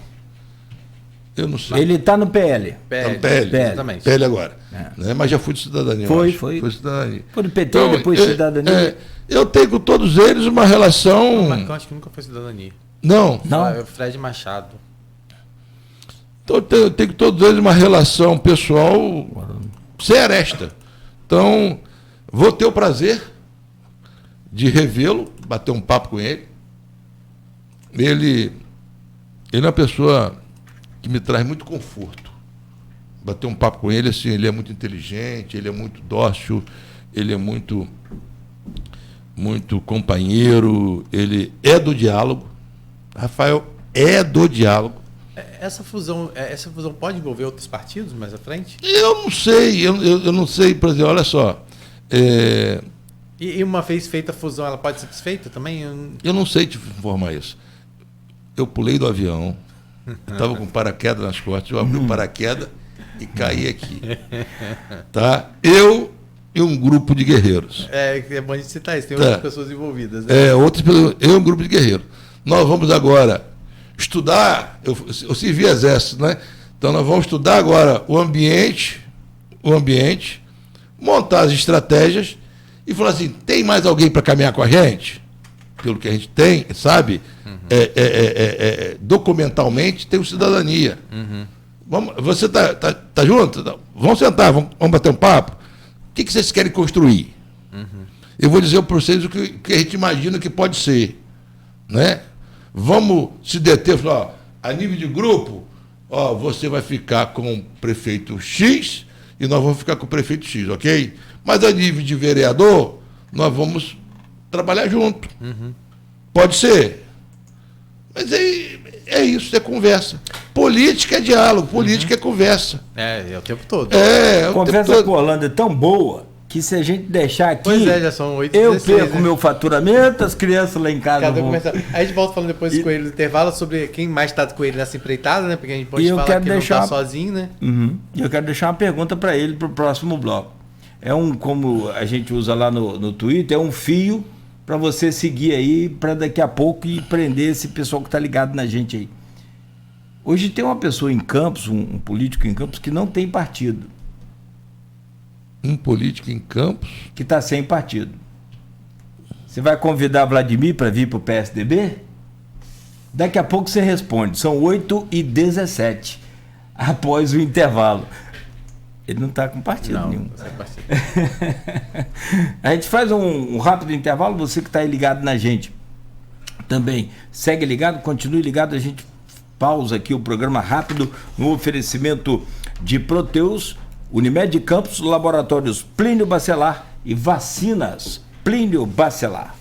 Eu não sei. Ele está no PL. Tá no PL. Exatamente. PL agora. Né? Mas já fui de cidadania. Foi cidadania. Foi do PT, Então, depois cidadania. Eu tenho com todos eles uma relação. O Marcão acho que nunca foi cidadania. Não. É o Fred Machado. Então eu tenho com todos eles uma relação pessoal seresta. Então, vou ter o prazer de revê-lo, bater um papo com ele. Ele é uma pessoa que me traz muito conforto. Bater um papo com ele, assim, ele é muito inteligente, ele é muito dócil, ele é muito companheiro, ele é do diálogo. Rafael é do diálogo. Essa fusão pode envolver outros partidos mais à frente? Eu não sei, eu não sei, por exemplo, olha só. E uma vez feita a fusão, ela pode ser desfeita também? Eu não sei te informar isso. Eu pulei do avião, estava com paraquedas nas costas, eu abri o paraquedas e caí aqui. Tá? Eu e um grupo de guerreiros. É bom a gente citar isso, tem outras pessoas envolvidas. Né? Eu e um grupo de guerreiros. Nós vamos agora estudar, eu servi exército, né? Então nós vamos estudar agora o ambiente, montar as estratégias e falar assim, tem mais alguém para caminhar com a gente? Pelo que a gente tem, sabe? Documentalmente tem o cidadania. Você tá junto? Vamos sentar, vamos bater um papo. O que vocês querem construir? Eu vou dizer para vocês o que a gente imagina que pode ser, né? Vamos se deter, ó, a nível de grupo, ó, você vai ficar com o prefeito X e nós vamos ficar com o prefeito X, ok? Mas a nível de vereador, nós vamos trabalhar junto. Pode ser. Mas é isso, é conversa. Política é diálogo, política é conversa. É o tempo todo. A conversa com a Orlando é tão boa que se a gente deixar aqui, pois já são 8h16, eu perco meu faturamento, as crianças lá em casa vão... Aí a gente volta falando depois com ele no intervalo sobre quem mais está com ele nessa empreitada, né? Porque a gente pode falar que ele não está sozinho, né? Eu quero deixar uma pergunta para ele para o próximo bloco. Como a gente usa lá no Twitter, é um fio para você seguir aí, para daqui a pouco e prender esse pessoal que está ligado na gente aí. Hoje tem uma pessoa em Campos, um político em Campos, que não tem partido. Um político em Campos? Que está sem partido. Você vai convidar Vladimir para vir para o PSDB? Daqui a pouco você responde. São 8h17, após o intervalo. Ele não está com partido nenhum. Não, sem partido. A gente faz um rápido intervalo, você que está aí ligado na gente também. Segue ligado, continue ligado, a gente pausa aqui o programa rápido no oferecimento de Proteus, Unimed Campos, Laboratórios Plínio Bacelar e Vacinas Plínio Bacelar.